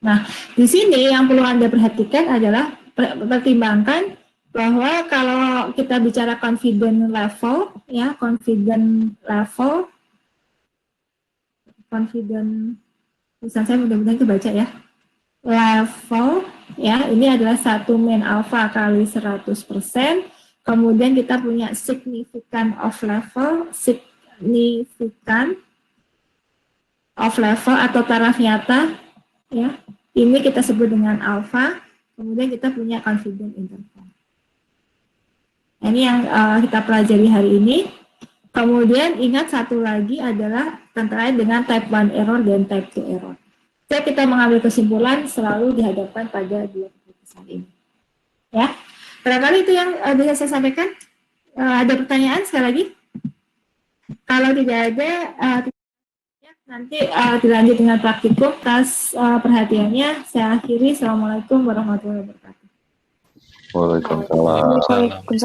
Speaker 1: Nah, di sini yang perlu Anda perhatikan adalah pertimbangkan bahwa kalau kita bicara confidence level, ya, confidence, tulisan saya mudah-mudahan itu baca ya, level, ya, ini adalah 1 min alpha kali 100%, kemudian kita punya significant of level, atau taraf nyata, ya, ini kita sebut dengan alpha, kemudian kita punya confidence interval. Ini yang kita pelajari hari ini. Kemudian ingat satu lagi adalah terkait dengan type 1 error dan type 2 error. Jadi kita mengambil kesimpulan selalu dihadapkan pada dua keputusan ini. Ya, barangkali itu yang bisa saya sampaikan. Ada pertanyaan sekali lagi? Kalau tidak ada, nanti dilanjut dengan praktikum. Atas perhatiannya, saya akhiri. Assalamualaikum warahmatullahi wabarakatuh.
Speaker 2: Waalaikumsalam.
Speaker 6: Waalaikumsalam.